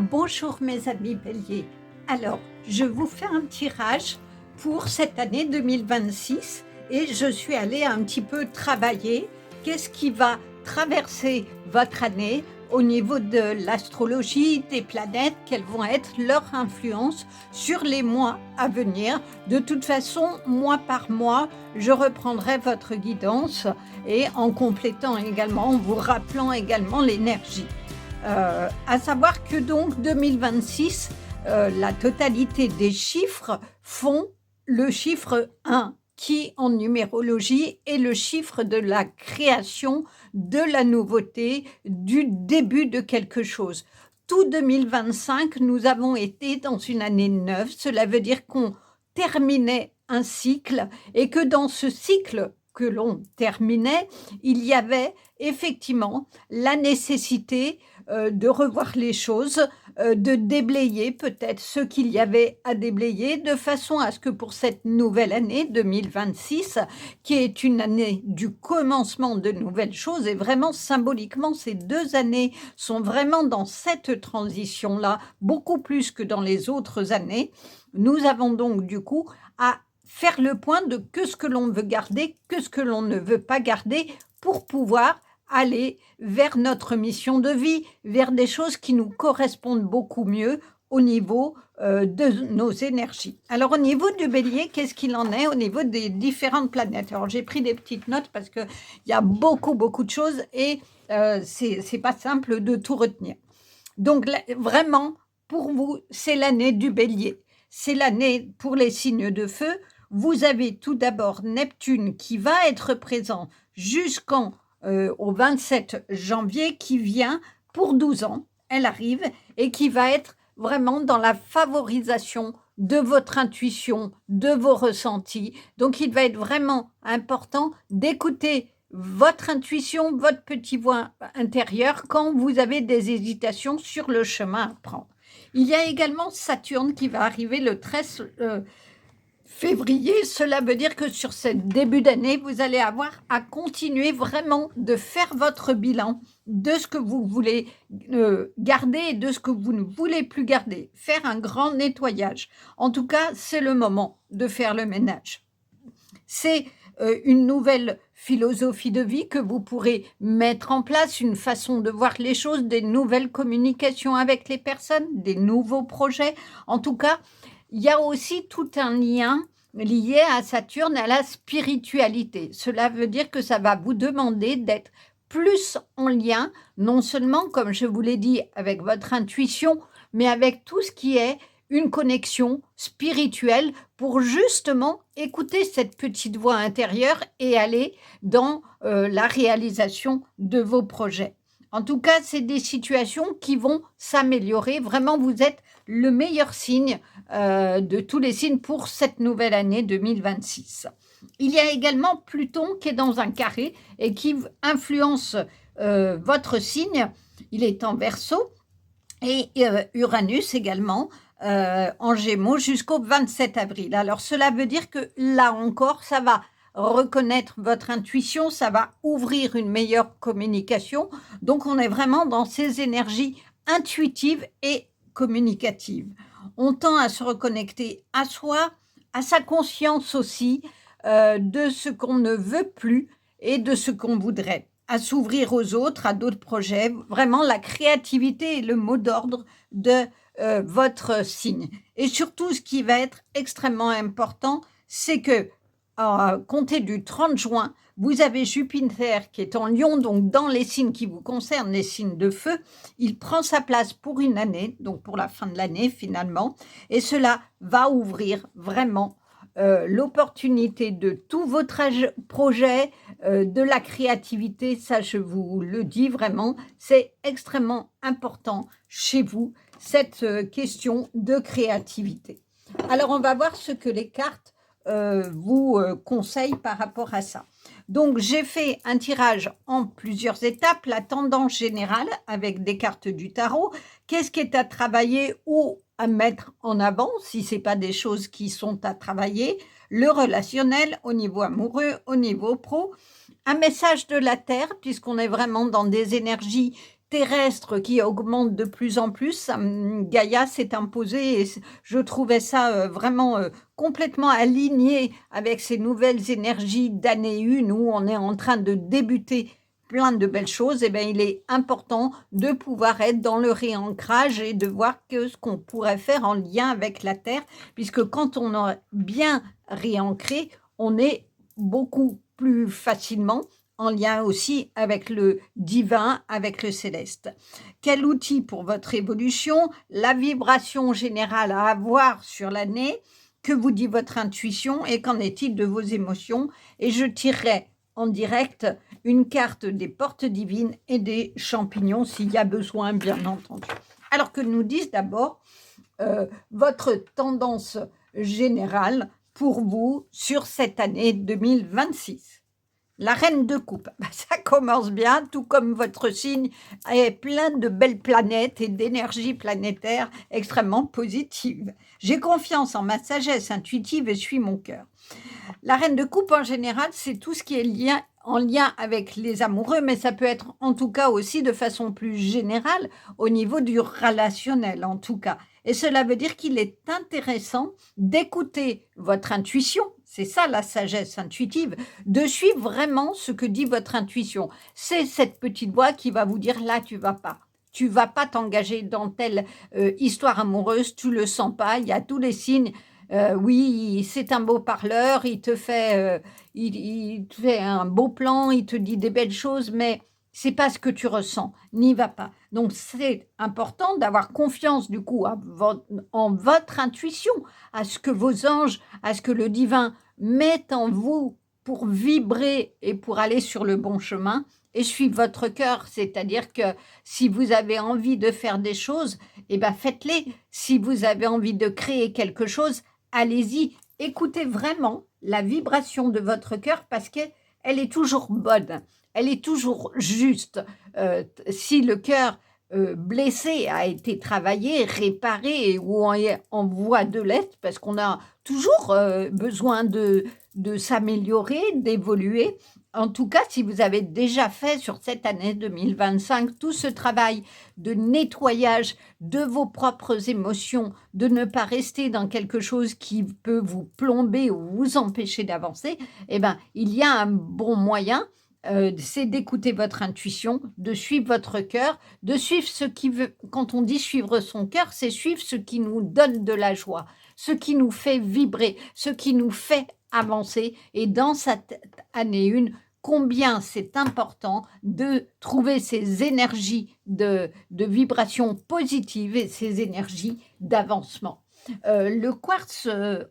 Bonjour mes amis béliers. Alors, je vous fais un tirage pour cette année 2026 et je suis allée un petit peu travailler qu'est-ce qui va traverser votre année au niveau de l'astrologie, des planètes, quelles vont être leurs influences sur les mois à venir. De toute façon, mois par mois, je reprendrai votre guidance et en complétant également, en vous rappelant également l'énergie. À savoir que donc 2026, la totalité des chiffres font le chiffre 1, qui en numérologie est le chiffre de la création, de la nouveauté, du début de quelque chose. Tout 2025, nous avons été dans une année neuve. Cela veut dire qu'on terminait un cycle et que dans ce cycle que l'on terminait, il y avait effectivement la nécessité de revoir les choses, de déblayer peut-être ce qu'il y avait à déblayer, de façon à ce que pour cette nouvelle année 2026, qui est une année du commencement de nouvelles choses, et vraiment symboliquement, ces 2 années sont vraiment dans cette transition-là, beaucoup plus que dans les autres années. Nous avons donc du coup à faire le point de que ce que l'on veut garder, que ce que l'on ne veut pas garder pour pouvoir aller vers notre mission de vie, vers des choses qui nous correspondent beaucoup mieux au niveau de nos énergies. Alors au niveau du bélier, qu'est-ce qu'il en est au niveau des différentes planètes? Alors j'ai pris des petites notes parce qu'il y a beaucoup de choses et c'est pas simple de tout retenir. Donc là, vraiment, pour vous, c'est l'année du bélier. C'est l'année pour les signes de feu. Vous avez tout d'abord Neptune qui va être présent jusqu'en au 27 janvier, qui vient pour 12 ans, elle arrive, et qui va être vraiment dans la favorisation de votre intuition, de vos ressentis. Donc, il va être vraiment important d'écouter votre intuition, votre petit voix intérieur quand vous avez des hésitations sur le chemin à prendre. Il y a également Saturne qui va arriver le 13 février. Cela veut dire que sur ce début d'année, vous allez avoir à continuer vraiment de faire votre bilan de ce que vous voulez garder et de ce que vous ne voulez plus garder. Faire un grand nettoyage. En tout cas, c'est le moment de faire le ménage. C'est une nouvelle philosophie de vie que vous pourrez mettre en place, une façon de voir les choses, des nouvelles communications avec les personnes, des nouveaux projets. En tout cas, il y a aussi tout un lien lié à Saturne, à la spiritualité. Cela veut dire que ça va vous demander d'être plus en lien, non seulement, comme je vous l'ai dit, avec votre intuition, mais avec tout ce qui est une connexion spirituelle pour justement écouter cette petite voix intérieure et aller dans la réalisation de vos projets. En tout cas, c'est des situations qui vont s'améliorer. Vraiment, vous êtes le meilleur signe de tous les signes pour cette nouvelle année 2026. Il y a également Pluton qui est dans un carré et qui influence votre signe. Il est en Verseau et Uranus également en Gémeaux jusqu'au 27 avril. Alors cela veut dire que là encore, ça va reconnaître votre intuition, ça va ouvrir une meilleure communication. Donc on est vraiment dans ces énergies intuitives et communicatives. On tend à se reconnecter à soi, à sa conscience aussi, de ce qu'on ne veut plus et de ce qu'on voudrait, à s'ouvrir aux autres, à d'autres projets. Vraiment, la créativité est le mot d'ordre de votre signe. Et surtout, ce qui va être extrêmement important, c'est que à compter du 30 juin, vous avez Jupiter qui est en Lion, donc dans les signes qui vous concernent, les signes de feu. Il prend sa place pour une année, donc pour la fin de l'année finalement, et cela va ouvrir vraiment l'opportunité de tous vos projets, de la créativité. Ça, je vous le dis vraiment, c'est extrêmement important chez vous, cette question de créativité. Alors, on va voir ce que les cartes vous conseillent par rapport à ça. Donc, j'ai fait un tirage en plusieurs étapes, la tendance générale avec des cartes du tarot. Qu'est-ce qui est à travailler ou à mettre en avant, si ce n'est pas des choses qui sont à travailler, le relationnel au niveau amoureux, au niveau pro, un message de la Terre, puisqu'on est vraiment dans des énergies terrestre qui augmente de plus en plus, Gaïa s'est imposée et je trouvais ça vraiment complètement aligné avec ces nouvelles énergies d'année 1 où on est en train de débuter plein de belles choses. Et bien, il est important de pouvoir être dans le réancrage et de voir que ce qu'on pourrait faire en lien avec la Terre, puisque quand on a bien réancré, on est beaucoup plus facilement en lien aussi avec le divin, avec le céleste. Quel outil pour votre évolution? La vibration générale à avoir sur l'année, que vous dit votre intuition et qu'en est-il de vos émotions? Et je tirerai en direct une carte des portes divines et des champignons s'il y a besoin, bien entendu. Alors que nous disent d'abord votre tendance générale pour vous sur cette année 2026. La reine de coupe, ça commence bien, tout comme votre signe est plein de belles planètes et d'énergie planétaire extrêmement positive. J'ai confiance en ma sagesse intuitive et suis mon cœur. La reine de coupe, en général, c'est tout ce qui est en lien avec les amoureux, mais ça peut être en tout cas aussi de façon plus générale au niveau du relationnel, en tout cas. Et cela veut dire qu'il est intéressant d'écouter votre intuition, c'est ça la sagesse intuitive, de suivre vraiment ce que dit votre intuition. C'est cette petite voix qui va vous dire là, tu vas pas. Tu vas pas t'engager dans telle histoire amoureuse, tu le sens pas, il y a tous les signes. Oui, c'est un beau parleur, il te fait un beau plan, il te dit des belles choses, mais c'est pas ce que tu ressens, n'y va pas. Donc c'est important d'avoir confiance du coup en votre intuition, à ce que vos anges, à ce que le divin met en vous pour vibrer et pour aller sur le bon chemin et suivre votre cœur. C'est-à-dire que si vous avez envie de faire des choses, eh ben faites-les. Si vous avez envie de créer quelque chose, allez-y, écoutez vraiment la vibration de votre cœur parce qu'elle est toujours bonne, elle est toujours juste. Si le cœur blessé a été travaillé, réparé ou en voie de l'être, parce qu'on a toujours besoin de s'améliorer, d'évoluer. En tout cas, si vous avez déjà fait sur cette année 2025 tout ce travail de nettoyage de vos propres émotions, de ne pas rester dans quelque chose qui peut vous plomber ou vous empêcher d'avancer, eh ben, il y a un bon moyen, c'est d'écouter votre intuition, de suivre votre cœur, de suivre ce qui veut. Quand on dit suivre son cœur, c'est suivre ce qui nous donne de la joie, ce qui nous fait vibrer, ce qui nous fait avancer. Et dans cette année 1, combien c'est important de trouver ces énergies de vibration positive et ces énergies d'avancement. Le quartz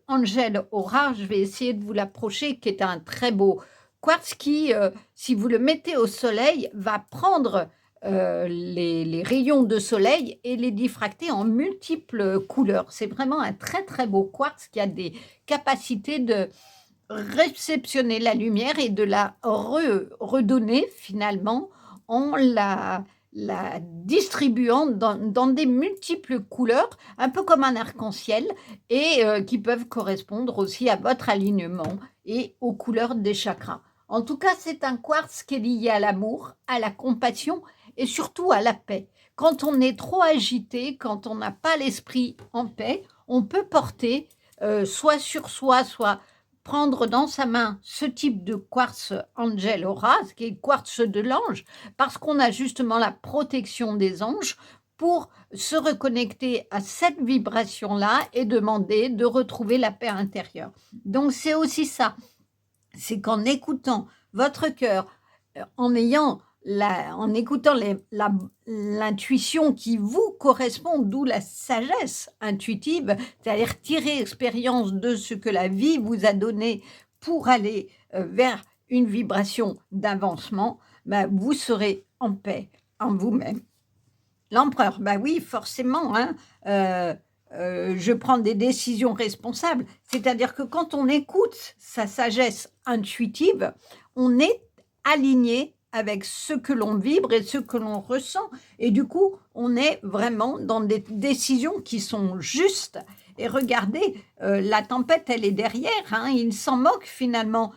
Angel Aura, je vais essayer de vous l'approcher, qui est un très beau quartz qui, si vous le mettez au soleil, va prendre les rayons de soleil et les diffracter en multiples couleurs. C'est vraiment un très très beau quartz qui a des capacités de réceptionner la lumière et de la redonner finalement en la distribuant dans des multiples couleurs, un peu comme un arc-en-ciel, et qui peuvent correspondre aussi à votre alignement et aux couleurs des chakras. En tout cas, c'est un quartz qui est lié à l'amour, à la compassion et surtout à la paix. Quand on est trop agité, quand on n'a pas l'esprit en paix, on peut porter soit sur soi, soit prendre dans sa main ce type de quartz Angel Aura, qui est le quartz de l'ange, parce qu'on a justement la protection des anges pour se reconnecter à cette vibration-là et demander de retrouver la paix intérieure. Donc c'est aussi ça, c'est qu'en écoutant votre cœur, en écoutant l'intuition qui vous correspond, d'où la sagesse intuitive, c'est-à-dire tirer expérience de ce que la vie vous a donné pour aller vers une vibration d'avancement, vous serez en paix en vous-même. L'empereur, oui, forcément, hein, je prends des décisions responsables. C'est-à-dire que quand on écoute sa sagesse intuitive, on est aligné avec ce que l'on vibre et ce que l'on ressent. Et du coup, on est vraiment dans des décisions qui sont justes. Et regardez, la tempête, elle est derrière. Hein, il s'en moque finalement,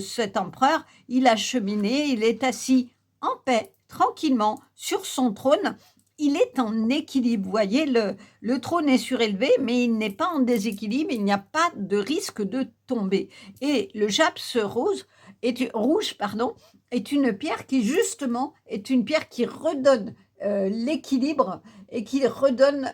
cet empereur. Il a cheminé, il est assis en paix, tranquillement sur son trône. Il est en équilibre. Vous voyez, le trône est surélevé, mais il n'est pas en déséquilibre. Il n'y a pas de risque de tomber. Et le japs rouge, est une pierre qui, justement, est une pierre qui redonne l'équilibre et qui redonne,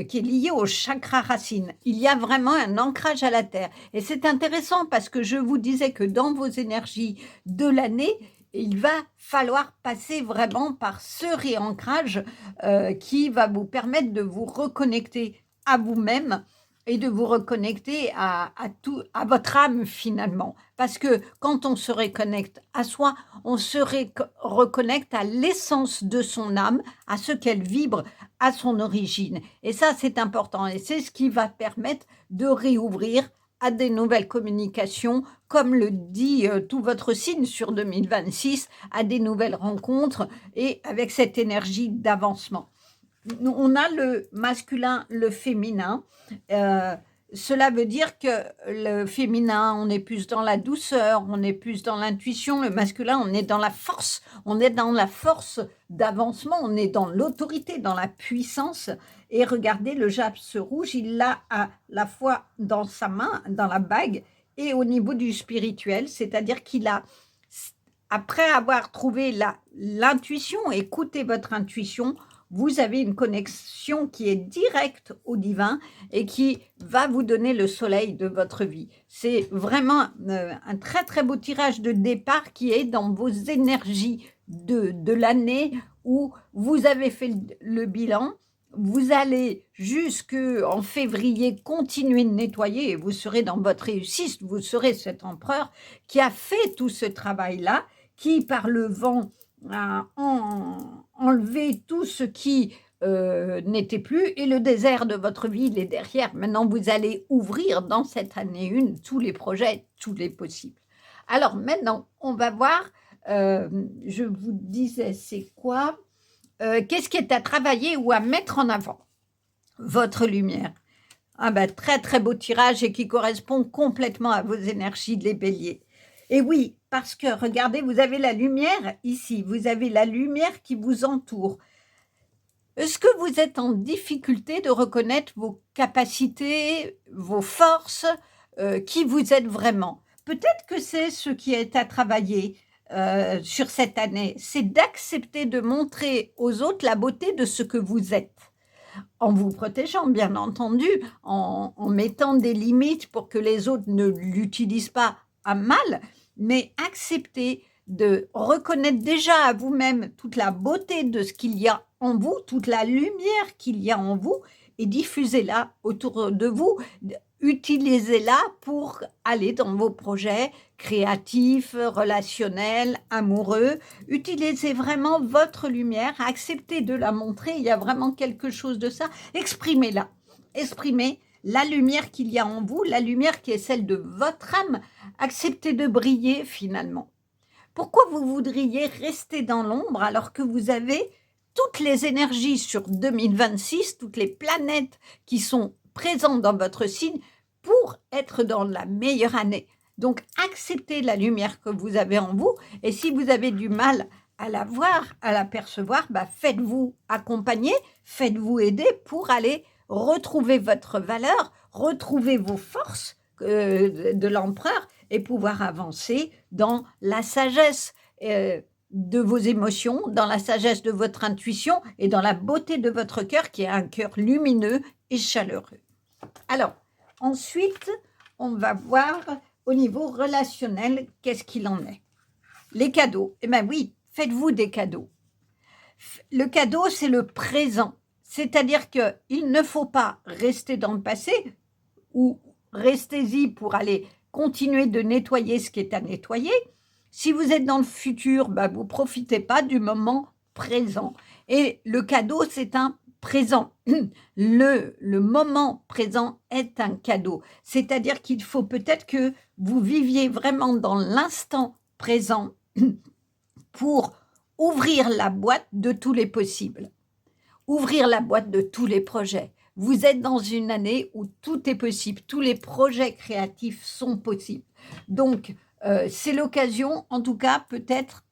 qui est liée au chakra racine. Il y a vraiment un ancrage à la terre. Et c'est intéressant parce que je vous disais que dans vos énergies de l'année, il va falloir passer vraiment par ce réancrage qui va vous permettre de vous reconnecter à vous-même et de vous reconnecter à votre âme finalement. Parce que quand on se reconnecte à soi, on se reconnecte à l'essence de son âme, à ce qu'elle vibre, à son origine. Et ça, c'est important. Et c'est ce qui va permettre de réouvrir à des nouvelles communications, comme le dit tout votre signe sur 2026, à des nouvelles rencontres et avec cette énergie d'avancement. On a le masculin, le féminin. Cela veut dire que le féminin, on est plus dans la douceur, on est plus dans l'intuition. Le masculin, on est dans la force. On est dans la force d'avancement, on est dans l'autorité, dans la puissance. Et regardez, le japs rouge, il l'a à la fois dans sa main, dans la bague, et au niveau du spirituel. C'est-à-dire qu'il a, après avoir trouvé l'intuition, écoutez votre intuition, vous avez une connexion qui est directe au divin et qui va vous donner le soleil de votre vie. C'est vraiment un très très beau tirage de départ qui est dans vos énergies de l'année où vous avez fait le bilan. Vous allez jusqu'en février continuer de nettoyer et vous serez dans votre réussite. Vous serez cet empereur qui a fait tout ce travail-là, qui par le vent a enlevé tout ce qui n'était plus, et le désert de votre vie, il est derrière. Maintenant, vous allez ouvrir dans cette année 1 tous les projets, tous les possibles. Alors maintenant, on va voir, je vous disais, c'est quoi qu'est-ce qui est à travailler ou à mettre en avant? Votre lumière. Ah ben, très très beau tirage et qui correspond complètement à vos énergies les béliers. Et oui, parce que regardez, vous avez la lumière ici, vous avez la lumière qui vous entoure. Est-ce que vous êtes en difficulté de reconnaître vos capacités, vos forces, qui vous êtes vraiment? Peut-être que c'est ce qui est à travailler sur cette année, c'est d'accepter de montrer aux autres la beauté de ce que vous êtes. En vous protégeant, bien entendu, en mettant des limites pour que les autres ne l'utilisent pas à mal, mais accepter de reconnaître déjà à vous-même toute la beauté de ce qu'il y a en vous, toute la lumière qu'il y a en vous, et diffusez-la autour de vous, utilisez-la pour aller dans vos projets créatifs, relationnels, amoureux. Utilisez vraiment votre lumière, acceptez de la montrer, il y a vraiment quelque chose de ça. Exprimez-la, exprimez la lumière qu'il y a en vous, la lumière qui est celle de votre âme. Acceptez de briller finalement. Pourquoi vous voudriez rester dans l'ombre alors que vous avez toutes les énergies sur 2026, toutes les planètes qui sont présentes dans votre signe pour être dans la meilleure année? Donc, acceptez la lumière que vous avez en vous, et si vous avez du mal à la voir, à l'apercevoir, faites-vous accompagner, faites-vous aider pour aller retrouver votre valeur, retrouver vos forces de l'empereur et pouvoir avancer dans la sagesse de vos émotions, dans la sagesse de votre intuition et dans la beauté de votre cœur qui est un cœur lumineux et chaleureux. Alors, ensuite, on va voir au niveau relationnel qu'est-ce qu'il en est. Les cadeaux, eh bien oui, faites-vous des cadeaux. Le cadeau, c'est le présent. C'est-à-dire qu'il ne faut pas rester dans le passé ou restez-y pour aller continuer de nettoyer ce qui est à nettoyer. Si vous êtes dans le futur, vous ne profitez pas du moment présent. Et le cadeau, c'est un présent. Le moment présent est un cadeau. C'est-à-dire qu'il faut peut-être que vous viviez vraiment dans l'instant présent pour ouvrir la boîte de tous les possibles. Ouvrir la boîte de tous les projets. Vous êtes dans une année où tout est possible. Tous les projets créatifs sont possibles. Donc, c'est l'occasion, en tout cas, peut-être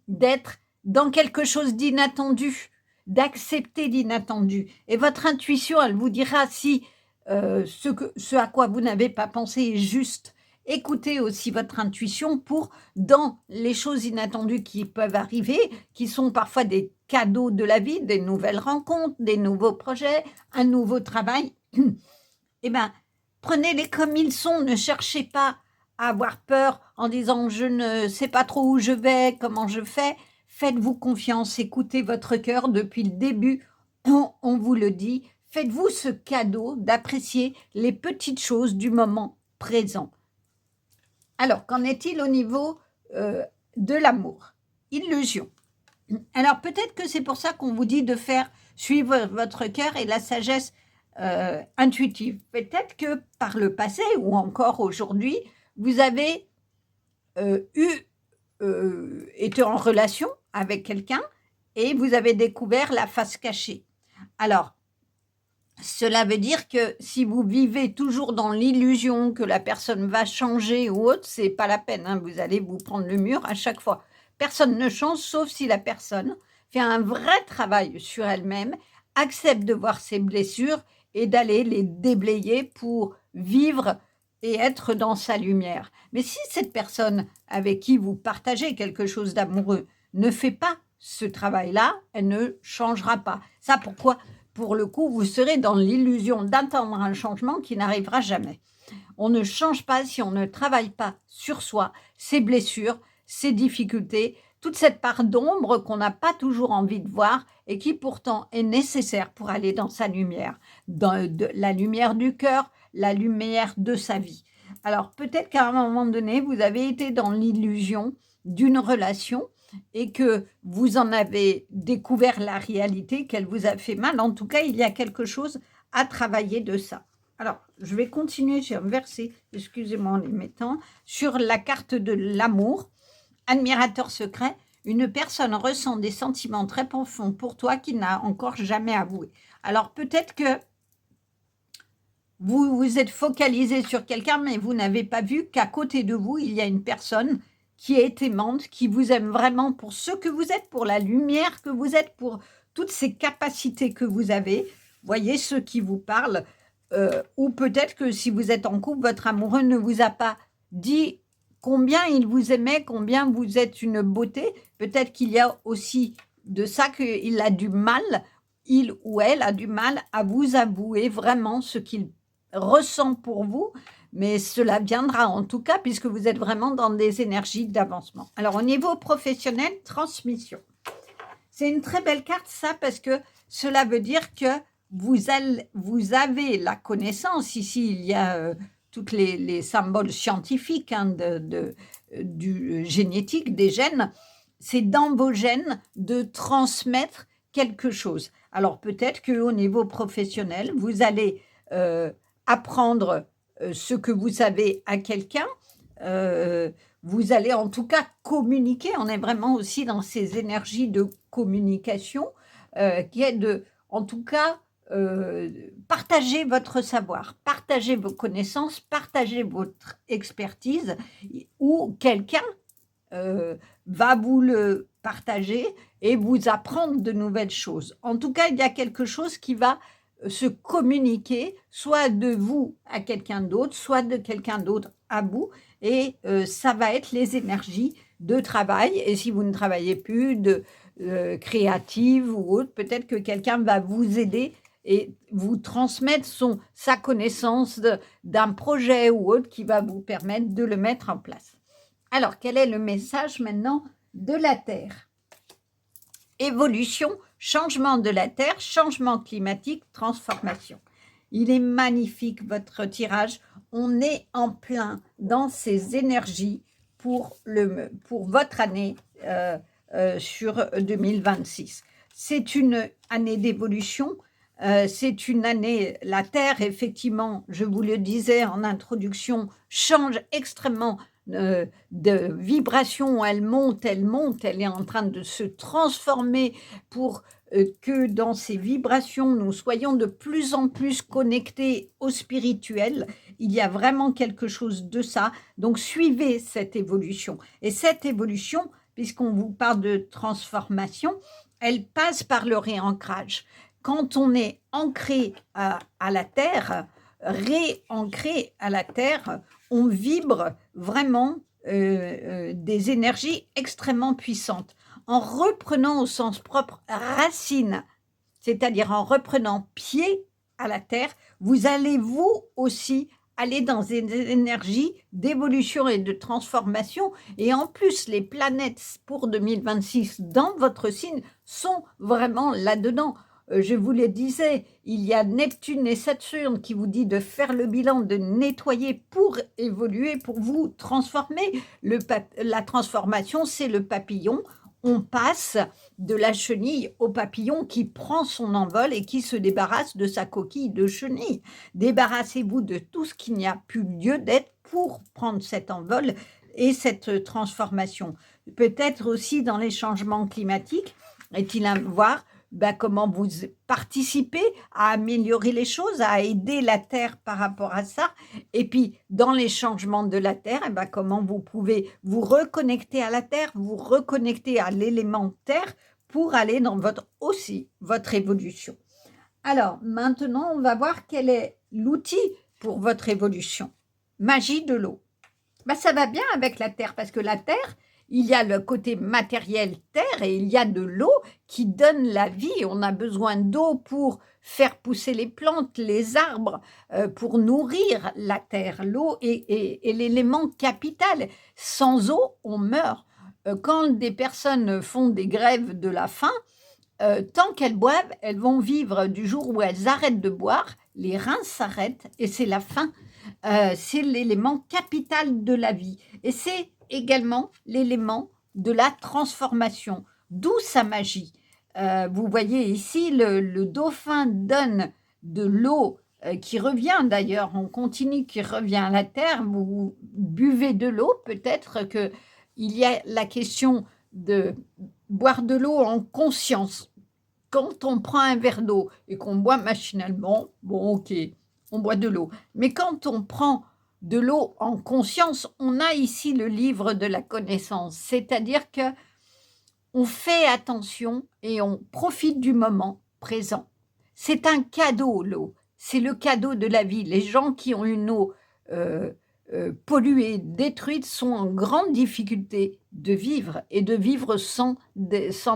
d'être dans quelque chose d'inattendu, d'accepter l'inattendu. Et votre intuition, elle vous dira si ce à quoi vous n'avez pas pensé est juste. Écoutez aussi votre intuition pour, dans les choses inattendues qui peuvent arriver, qui sont parfois des cadeaux de la vie, des nouvelles rencontres, des nouveaux projets, un nouveau travail, eh bien, prenez-les comme ils sont, ne cherchez pas à avoir peur en disant je ne sais pas trop où je vais, comment je fais. Faites-vous confiance, écoutez votre cœur depuis le début, on vous le dit. Faites-vous ce cadeau d'apprécier les petites choses du moment présent. Alors, qu'en est-il au niveau de l'amour? Illusion. Alors, peut-être que c'est pour ça qu'on vous dit de faire suivre votre cœur et la sagesse intuitive. Peut-être que par le passé ou encore aujourd'hui, vous avez été en relation avec quelqu'un et vous avez découvert la face cachée. Alors, cela veut dire que si vous vivez toujours dans l'illusion que la personne va changer ou autre, c'est pas la peine, hein, vous allez vous prendre le mur à chaque fois. Personne ne change sauf si la personne fait un vrai travail sur elle-même, accepte de voir ses blessures et d'aller les déblayer pour vivre et être dans sa lumière. Mais si cette personne avec qui vous partagez quelque chose d'amoureux ne fait pas ce travail-là, elle ne changera pas. Ça, pourquoi ? Pour le coup, vous serez dans l'illusion d'attendre un changement qui n'arrivera jamais. On ne change pas si on ne travaille pas sur soi, ses blessures, ses difficultés, toute cette part d'ombre qu'on n'a pas toujours envie de voir et qui pourtant est nécessaire pour aller dans sa lumière, dans la lumière du cœur, la lumière de sa vie. Alors peut-être qu'à un moment donné, vous avez été dans l'illusion d'une relation et que vous en avez découvert la réalité, qu'elle vous a fait mal. En tout cas, il y a quelque chose à travailler de ça. Alors, je vais continuer, j'ai un verset, excusez-moi en les mettant, sur la carte de l'amour. Admirateur secret, une personne ressent des sentiments très profonds pour toi qu'il n'a encore jamais avoué. Alors, peut-être que vous vous êtes focalisé sur quelqu'un, mais vous n'avez pas vu qu'à côté de vous, il y a une personne qui est aimante, qui vous aime vraiment pour ce que vous êtes, pour la lumière que vous êtes, pour toutes ces capacités que vous avez. Voyez ceux qui vous parlent. Ou peut-être que si vous êtes en couple, votre amoureux ne vous a pas dit combien il vous aimait, combien vous êtes une beauté. Peut-être qu'il y a aussi de ça qu'il a du mal, il ou elle a du mal à vous avouer vraiment ce qu'il ressent pour vous, mais cela viendra en tout cas puisque vous êtes vraiment dans des énergies d'avancement. Alors au niveau professionnel, transmission. C'est une très belle carte ça parce que cela veut dire que vous avez la connaissance, ici il y a tous les symboles scientifiques hein, du génétique, des gènes, c'est dans vos gènes de transmettre quelque chose. Alors peut-être qu'au niveau professionnel, vous allez apprendre ce que vous savez à quelqu'un, vous allez en tout cas communiquer, on est vraiment aussi dans ces énergies de communication, qui est de, en tout cas, partagez votre savoir, partagez vos connaissances, partagez votre expertise, ou quelqu'un va vous le partager et vous apprendre de nouvelles choses. En tout cas, il y a quelque chose qui va se communiquer, soit de vous à quelqu'un d'autre, soit de quelqu'un d'autre à vous, et ça va être les énergies de travail, et si vous ne travaillez plus de créative ou autre, peut-être que quelqu'un va vous aider et vous transmettre sa connaissance d'un projet ou autre qui va vous permettre de le mettre en place. Alors, quel est le message maintenant de la Terre? Évolution, changement de la Terre, changement climatique, transformation. Il est magnifique votre tirage. On est en plein dans ces énergies pour votre année sur 2026. C'est une année d'évolution. C'est une année, la Terre, effectivement, je vous le disais en introduction, change extrêmement de vibration, elle monte, elle est en train de se transformer pour que dans ces vibrations, nous soyons de plus en plus connectés au spirituel. Il y a vraiment quelque chose de ça. Donc, suivez cette évolution. Et cette évolution, puisqu'on vous parle de transformation, elle passe par le réancrage. Quand on est ancré à la terre, réancré à la terre, on vibre vraiment des énergies extrêmement puissantes. En reprenant au sens propre racine, c'est-à-dire en reprenant pied à la terre, vous allez vous aussi aller dans des énergies d'évolution et de transformation. Et en plus, les planètes pour 2026 dans votre signe sont vraiment là-dedans. Je vous le disais, il y a Neptune et Saturne qui vous dit de faire le bilan, de nettoyer pour évoluer, pour vous transformer. La transformation, c'est le papillon. On passe de la chenille au papillon qui prend son envol et qui se débarrasse de sa coquille de chenille. Débarrassez-vous de tout ce qui n'y a plus lieu d'être pour prendre cet envol et cette transformation. Peut-être aussi dans les changements climatiques, est-il à voir comment vous participez à améliorer les choses, à aider la Terre par rapport à ça. Et puis, dans les changements de la Terre, comment vous pouvez vous reconnecter à la Terre, vous reconnecter à l'élément Terre pour aller dans votre évolution. Alors, maintenant, on va voir quel est l'outil pour votre évolution. Magie de l'eau. Ça va bien avec la Terre, parce que la Terre, il y a le côté matériel terre et il y a de l'eau qui donne la vie. On a besoin d'eau pour faire pousser les plantes, les arbres, pour nourrir la terre. L'eau est l'élément capital. Sans eau, on meurt. Quand des personnes font des grèves de la faim, tant qu'elles boivent, elles vont vivre. Du jour où elles arrêtent de boire, les reins s'arrêtent et c'est la faim. C'est l'élément capital de la vie. Et c'est également l'élément de la transformation, d'où sa magie. Vous voyez ici, le dauphin donne de l'eau qui revient d'ailleurs, on continue, qui revient à la terre. Vous buvez de l'eau, peut-être qu'il y a la question de boire de l'eau en conscience. Quand on prend un verre d'eau et qu'on boit machinalement, bon ok, on boit de l'eau. Mais quand on prend de l'eau en conscience, on a ici le livre de la connaissance, c'est-à-dire que on fait attention et on profite du moment présent. C'est un cadeau, l'eau. C'est le cadeau de la vie. Les gens qui ont une eau polluée, détruite, sont en grande difficulté de vivre et de vivre sans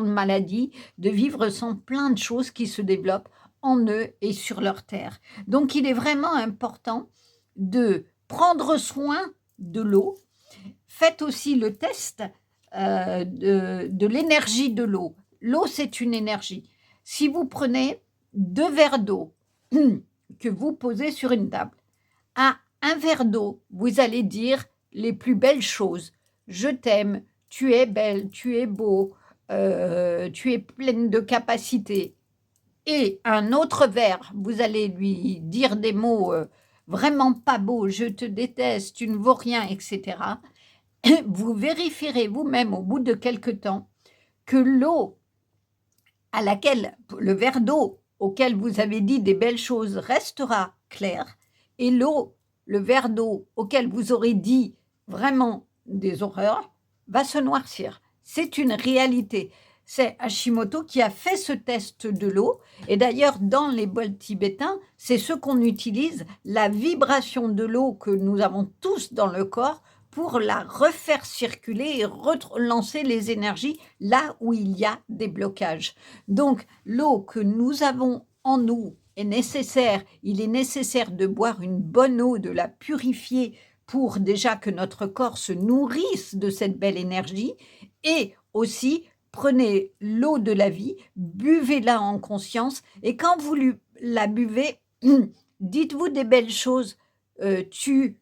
maladie, de vivre sans plein de choses qui se développent en eux et sur leur terre. Donc, il est vraiment important de prendre soin de l'eau. Faites aussi le test de l'énergie de l'eau. L'eau, c'est une énergie. Si vous prenez 2 verres d'eau que vous posez sur une table, à un verre d'eau, vous allez dire les plus belles choses. Je t'aime, tu es belle, tu es beau, tu es pleine de capacités. Et un autre verre, vous allez lui dire des mots vraiment pas beaux, je te déteste, tu ne vaux rien, etc. Vous vérifierez vous-même au bout de quelque temps que l'eau le verre d'eau auquel vous avez dit des belles choses restera clair et le verre d'eau auquel vous aurez dit vraiment des horreurs va se noircir. C'est une réalité. C'est Hashimoto qui a fait ce test de l'eau. Et d'ailleurs, dans les bols tibétains, c'est ce qu'on utilise, la vibration de l'eau que nous avons tous dans le corps pour la refaire circuler et relancer les énergies là où il y a des blocages. Donc, l'eau que nous avons en nous est nécessaire. Il est nécessaire de boire une bonne eau, de la purifier pour déjà que notre corps se nourrisse de cette belle énergie. Et aussi, prenez l'eau de la vie, buvez-la en conscience. Et quand vous la buvez, dites-vous des belles choses. Tu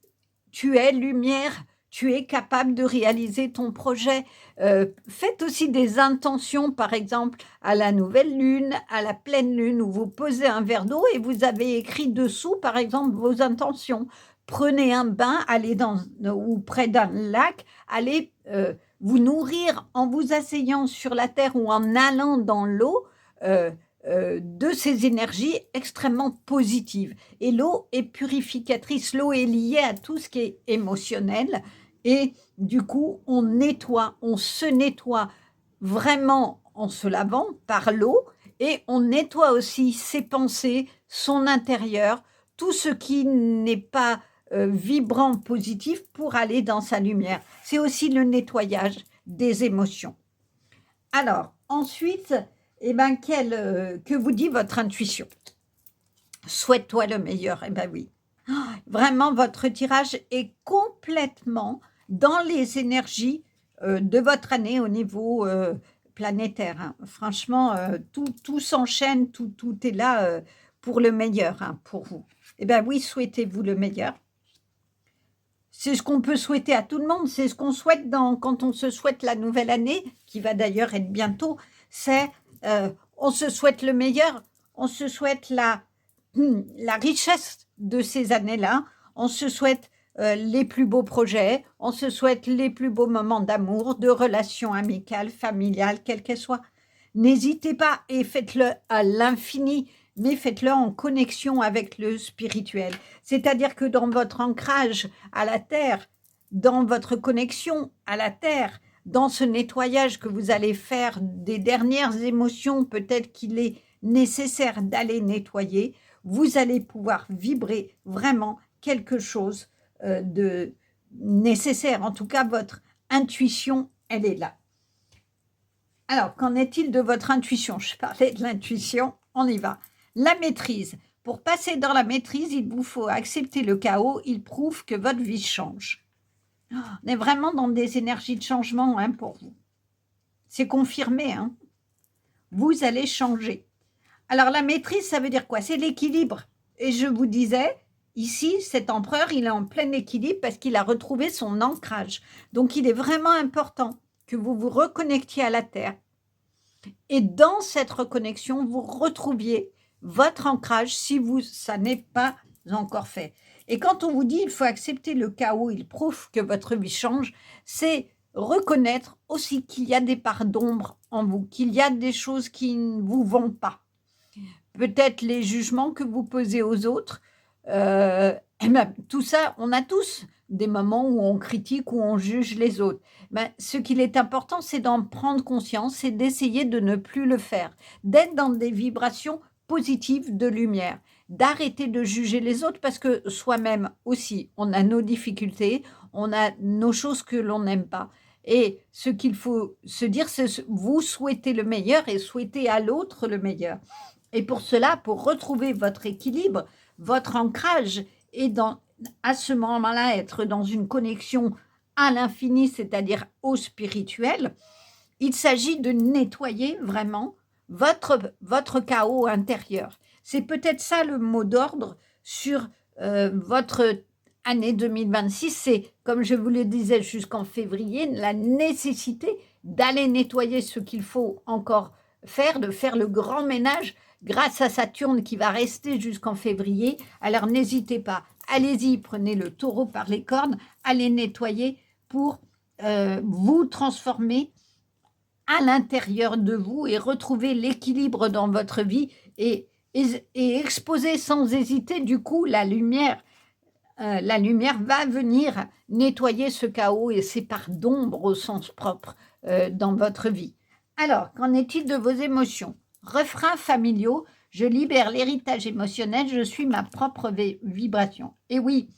es lumière. Tu es capable de réaliser ton projet. Faites aussi des intentions, par exemple, à la nouvelle lune, à la pleine lune, où vous posez un verre d'eau et vous avez écrit dessous, par exemple, vos intentions. Prenez un bain, allez ou près d'un lac, allez vous nourrir en vous asseyant sur la terre ou en allant dans l'eau de ces énergies extrêmement positives. Et l'eau est purificatrice, l'eau est liée à tout ce qui est émotionnel. Et du coup, on se nettoie vraiment en se lavant par l'eau et on nettoie aussi ses pensées, son intérieur, tout ce qui n'est pas vibrant, positif pour aller dans sa lumière. C'est aussi le nettoyage des émotions. Alors, ensuite, eh ben, que vous dit votre intuition? Souhaite-toi le meilleur. Eh bien oui. Vraiment, votre tirage est complètement dans les énergies de votre année au niveau planétaire, hein. Franchement, tout s'enchaîne, tout est là pour le meilleur, hein, pour vous. Eh bien oui, souhaitez-vous le meilleur. C'est ce qu'on peut souhaiter à tout le monde, c'est ce qu'on souhaite quand on se souhaite la nouvelle année, qui va d'ailleurs être bientôt, c'est on se souhaite le meilleur, on se souhaite la richesse de ces années-là, on se souhaite les plus beaux projets, on se souhaite les plus beaux moments d'amour, de relations amicales, familiales, quelles qu'elles soient. N'hésitez pas et faites-le à l'infini, mais faites-le en connexion avec le spirituel. C'est-à-dire que dans votre ancrage à la terre, dans votre connexion à la terre, dans ce nettoyage que vous allez faire des dernières émotions, peut-être qu'il est nécessaire d'aller nettoyer, vous allez pouvoir vibrer vraiment quelque chose de nécessaire. En tout cas, votre intuition, elle est là. Alors, qu'en est-il de votre intuition? Je parlais de l'intuition, on y va. La maîtrise. Pour passer dans la maîtrise, il vous faut accepter le chaos. Il prouve que votre vie change. On est vraiment dans des énergies de changement, hein, pour vous. C'est confirmé, hein. Vous allez changer. Alors, la maîtrise, ça veut dire quoi? C'est l'équilibre. Et je vous disais, ici, cet empereur, il est en plein équilibre parce qu'il a retrouvé son ancrage. Donc, il est vraiment important que vous vous reconnectiez à la Terre. Et dans cette reconnexion, vous retrouviez votre ancrage si ça n'est pas encore fait. Et quand on vous dit il faut accepter le chaos, il prouve que votre vie change, c'est reconnaître aussi qu'il y a des parts d'ombre en vous, qu'il y a des choses qui ne vous vont pas. Peut-être les jugements que vous posez aux autres, et même, tout ça, on a tous des moments où on critique, où on juge les autres. Ben, ce qu'il est important, c'est d'en prendre conscience et d'essayer de ne plus le faire, d'être dans des vibrations positives de lumière, d'arrêter de juger les autres parce que soi-même aussi, on a nos difficultés, on a nos choses que l'on n'aime pas. Et ce qu'il faut se dire, c'est vous souhaitez le meilleur et souhaitez à l'autre le meilleur. Et pour cela, pour retrouver votre équilibre, votre ancrage et à ce moment-là, être dans une connexion à l'infini, c'est-à-dire au spirituel, il s'agit de nettoyer vraiment votre chaos intérieur. C'est peut-être ça le mot d'ordre sur votre année 2026. C'est, comme je vous le disais jusqu'en février, la nécessité d'aller nettoyer ce qu'il faut encore faire, de faire le grand ménage grâce à Saturne qui va rester jusqu'en février. Alors n'hésitez pas, allez-y, prenez le taureau par les cornes, allez nettoyer pour vous transformer à l'intérieur de vous et retrouver l'équilibre dans votre vie et exposer sans hésiter du coup la lumière. La lumière va venir nettoyer ce chaos et ces parts d'ombre au sens propre dans votre vie. Alors, qu'en est-il de vos émotions? Refrains familiaux, je libère l'héritage émotionnel, je suis ma propre vibration. Et oui,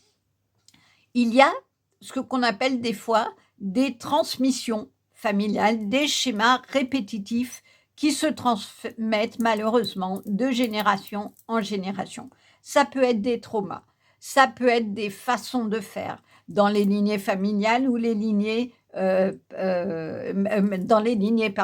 il y a ce qu'on appelle des fois des transmissions familiales, des schémas répétitifs qui se transmettent malheureusement de génération en génération. Ça peut être des traumas, ça peut être des façons de faire dans les lignées familiales ou les lignées, dans les lignées,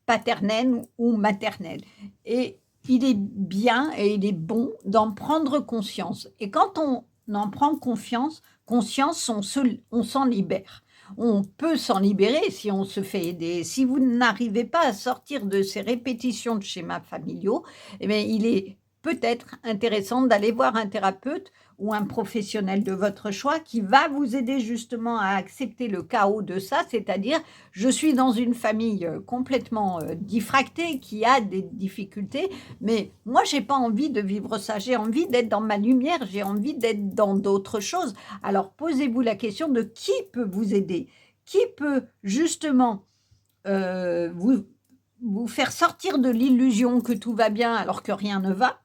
paternelles ou maternelles. Et il est bien et il est bon d'en prendre conscience. Et quand on en prend conscience, on s'en libère. On peut s'en libérer si on se fait aider. Si vous n'arrivez pas à sortir de ces répétitions de schémas familiaux, eh bien, il est peut-être intéressant d'aller voir un thérapeute ou un professionnel de votre choix qui va vous aider justement à accepter le chaos de ça, c'est-à-dire je suis dans une famille complètement diffractée qui a des difficultés, mais moi j'ai pas envie de vivre ça, j'ai envie d'être dans ma lumière, j'ai envie d'être dans d'autres choses. Alors posez-vous la question de qui peut vous aider, qui peut justement vous faire sortir de l'illusion que tout va bien alors que rien ne va,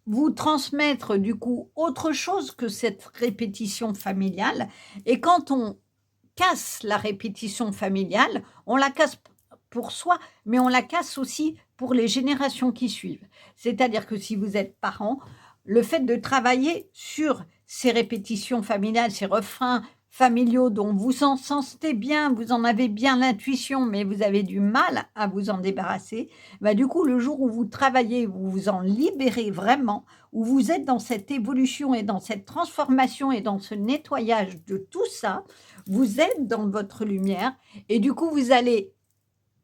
vous transmettre du coup autre chose que cette répétition familiale. Et quand on casse la répétition familiale, on la casse pour soi, mais on la casse aussi pour les générations qui suivent. C'est-à-dire que si vous êtes parent, le fait de travailler sur ces répétitions familiales, ces refrains familiaux dont vous en sentez bien, vous en avez bien l'intuition, mais vous avez du mal à vous en débarrasser, bah, du coup, le jour où vous travaillez, vous vous en libérez vraiment, où vous êtes dans cette évolution et dans cette transformation et dans ce nettoyage de tout ça, vous êtes dans votre lumière et du coup, vous allez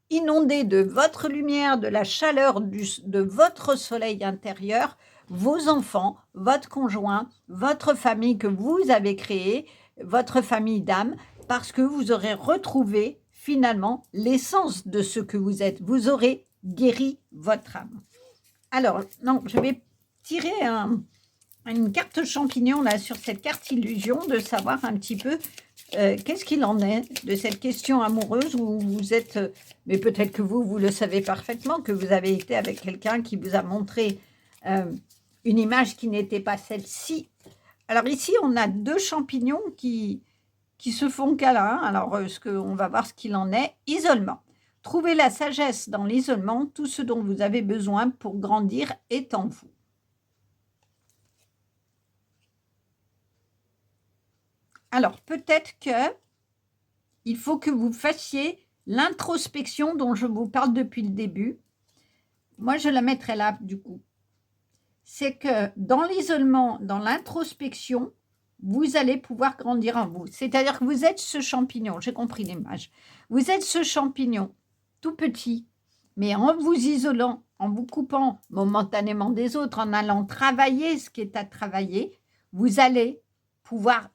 inonder de votre lumière, de la chaleur de votre soleil intérieur, vos enfants, votre conjoint, votre famille que vous avez créée, votre famille d'âme, parce que vous aurez retrouvé finalement l'essence de ce que vous êtes. Vous aurez guéri votre âme. Alors, non, je vais tirer une carte champignon là sur cette carte illusion, de savoir un petit peu qu'est-ce qu'il en est de cette question amoureuse où vous êtes, mais peut-être que vous le savez parfaitement, que vous avez été avec quelqu'un qui vous a montré une image qui n'était pas celle-ci. Alors ici, on a 2 champignons qui se font câlin. Alors, on va voir ce qu'il en est. Isolement. Trouvez la sagesse dans l'isolement. Tout ce dont vous avez besoin pour grandir est en vous. Alors, peut-être qu'il faut que vous fassiez l'introspection dont je vous parle depuis le début. Moi, je la mettrai là, du coup. C'est que dans l'isolement, dans l'introspection, vous allez pouvoir grandir en vous. C'est-à-dire que vous êtes ce champignon, j'ai compris l'image. Vous êtes ce champignon tout petit, mais en vous isolant, en vous coupant momentanément des autres, en allant travailler ce qui est à travailler, vous allez pouvoir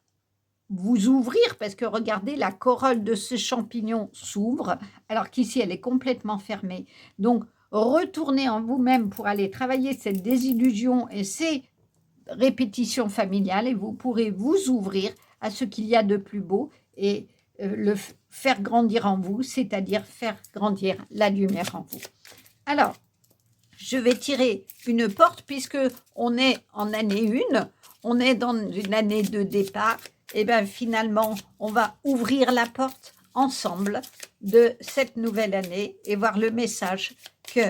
vous ouvrir, parce que regardez, la corolle de ce champignon s'ouvre, alors qu'ici, elle est complètement fermée. Donc, retournez en vous-même pour aller travailler cette désillusion et ces répétitions familiales, et vous pourrez vous ouvrir à ce qu'il y a de plus beau et le faire grandir en vous, c'est-à-dire faire grandir la lumière en vous. Alors, je vais tirer une porte puisque on est en année 1, on est dans une année de départ, et bien finalement, on va ouvrir la porte ensemble de cette nouvelle année et voir le message que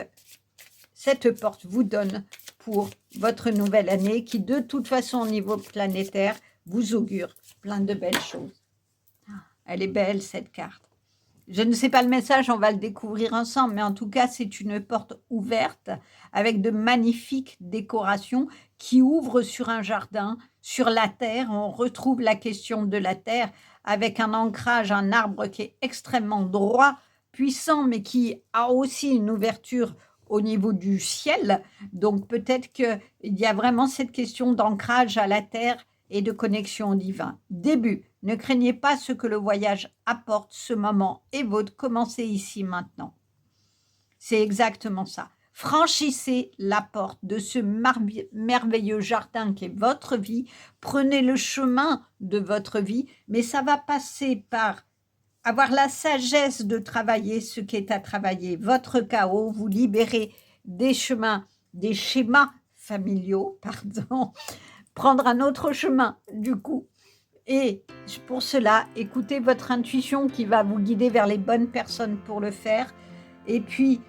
cette porte vous donne pour votre nouvelle année qui, de toute façon, au niveau planétaire, vous augure plein de belles choses. Elle est belle, cette carte. Je ne sais pas le message, on va le découvrir ensemble, mais en tout cas, c'est une porte ouverte avec de magnifiques décorations qui ouvrent sur un jardin, sur la terre. On retrouve la question de la terre avec un ancrage, un arbre qui est extrêmement droit, puissant, mais qui a aussi une ouverture au niveau du ciel. Donc peut-être qu'il y a vraiment cette question d'ancrage à la terre et de connexion au divin. Début, ne craignez pas ce que le voyage apporte, ce moment est vôtre, commencez ici maintenant. C'est exactement ça. Franchissez la porte de ce merveilleux jardin qui est votre vie, prenez le chemin de votre vie, mais ça va passer par avoir la sagesse de travailler ce qui est à travailler, votre chaos, vous libérer des chemins, des schémas familiaux, pardon, prendre un autre chemin du coup. Et pour cela, écoutez votre intuition qui va vous guider vers les bonnes personnes pour le faire. Et puis,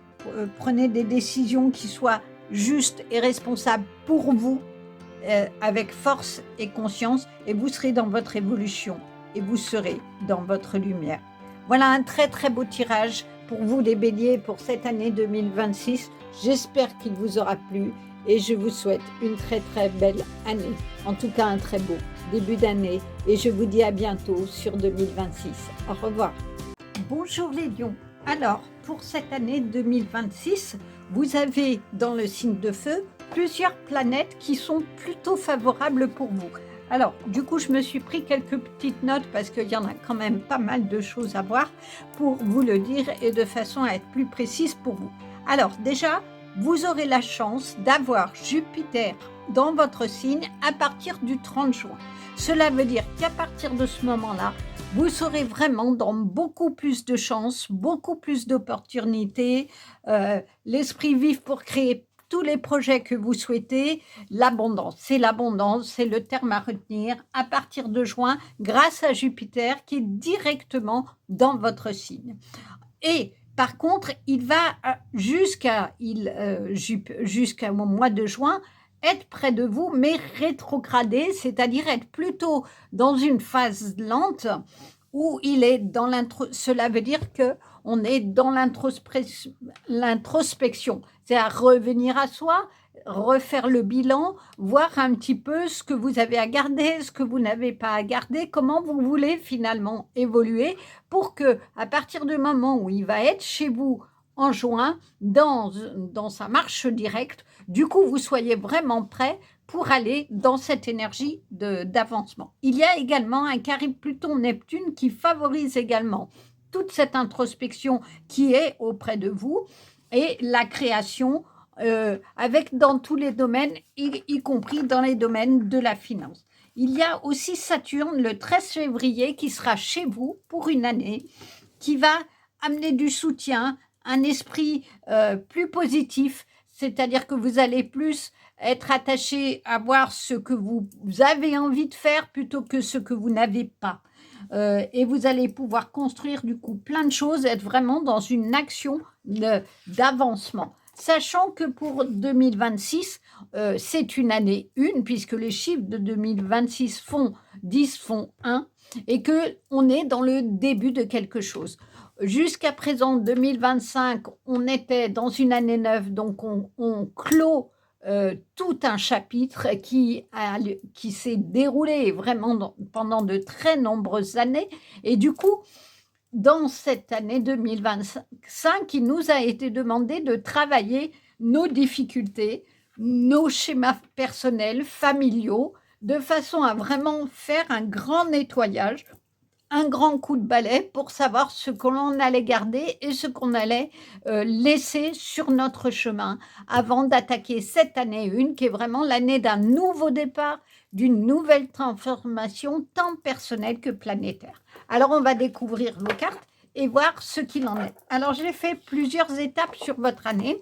prenez des décisions qui soient justes et responsables pour vous, avec force et conscience, et vous serez dans votre évolution et vous serez dans votre lumière. Voilà un très très beau tirage pour vous les béliers pour cette année 2026. J'espère qu'il vous aura plu et je vous souhaite une très très belle année. En tout cas un très beau début d'année et je vous dis à bientôt sur 2026. Au revoir. Bonjour les lions. Alors pour cette année 2026, vous avez dans le signe de feu plusieurs planètes qui sont plutôt favorables pour vous. Alors, du coup, je me suis pris quelques petites notes parce qu'il y en a quand même pas mal de choses à voir pour vous le dire et de façon à être plus précise pour vous. Alors, déjà, vous aurez la chance d'avoir Jupiter dans votre signe à partir du 30 juin. Cela veut dire qu'à partir de ce moment-là, vous serez vraiment dans beaucoup plus de chances, beaucoup plus d'opportunités, l'esprit vif pour créer tous les projets que vous souhaitez, l'abondance, c'est le terme à retenir à partir de juin grâce à Jupiter qui est directement dans votre signe. Et par contre, il va jusqu'au mois de juin être près de vous, mais rétrogradé, c'est-à-dire être plutôt dans une phase lente où il est dans cela veut dire que on est dans l'introspection, c'est à revenir à soi, refaire le bilan, voir un petit peu ce que vous avez à garder, ce que vous n'avez pas à garder, comment vous voulez finalement évoluer pour que, à partir du moment où il va être chez vous en juin, dans sa marche directe, du coup, vous soyez vraiment prêt pour aller dans cette énergie d'avancement. Il y a également un carré Pluton-Neptune qui favorise également toute cette introspection qui est auprès de vous et la création avec dans tous les domaines, y compris dans les domaines de la finance. Il y a aussi Saturne le 13 février qui sera chez vous pour une année, qui va amener du soutien, un esprit plus positif, c'est-à-dire que vous allez plus être attaché à voir ce que vous avez envie de faire plutôt que ce que vous n'avez pas. Et vous allez pouvoir construire du coup plein de choses, être vraiment dans une action d'avancement. Sachant que pour 2026, c'est une année 1, puisque les chiffres de 2026 font 10, font 1, et qu'on est dans le début de quelque chose. Jusqu'à présent, 2025, on était dans une année 9, donc on clôt tout un chapitre qui s'est déroulé vraiment pendant de très nombreuses années. Et du coup, dans cette année 2025, il nous a été demandé de travailler nos difficultés, nos schémas personnels, familiaux, de façon à vraiment faire un grand nettoyage, un grand coup de balai pour savoir ce que l'on allait garder et ce qu'on allait laisser sur notre chemin avant d'attaquer cette année 1, qui est vraiment l'année d'un nouveau départ, d'une nouvelle transformation tant personnelle que planétaire. Alors, on va découvrir vos cartes et voir ce qu'il en est. Alors, j'ai fait plusieurs étapes sur votre année.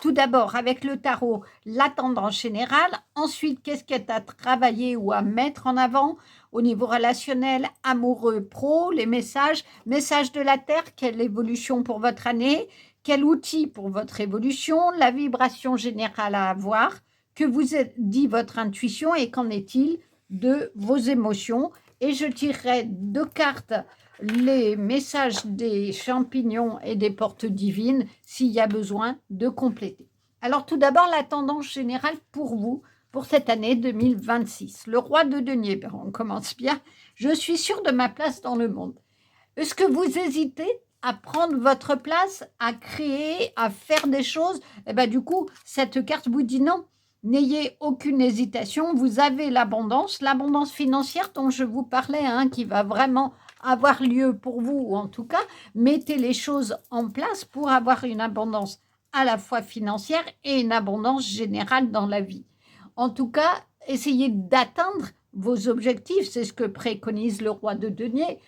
Tout d'abord, avec le tarot, la tendance générale. Ensuite, qu'est-ce qu'il y a à travailler ou à mettre en avant au niveau relationnel, amoureux, pro, les messages de la Terre, quelle évolution pour votre année, quel outil pour votre évolution, la vibration générale à avoir, que vous dit votre intuition et qu'en est-il de vos émotions. Et je tirerai 2 cartes, les messages des champignons et des portes divines, s'il y a besoin de compléter. Alors tout d'abord, la tendance générale pour vous, pour cette année 2026. Le roi de denier, on commence bien. Je suis sûre de ma place dans le monde. Est-ce que vous hésitez à prendre votre place, à créer, à faire des choses? Eh bien, du coup, cette carte vous dit non. N'ayez aucune hésitation. Vous avez l'abondance financière dont je vous parlais, qui va vraiment avoir lieu pour vous, ou en tout cas, mettez les choses en place pour avoir une abondance à la fois financière et une abondance générale dans la vie. En tout cas, essayez d'atteindre vos objectifs, c'est ce que préconise le roi de denier.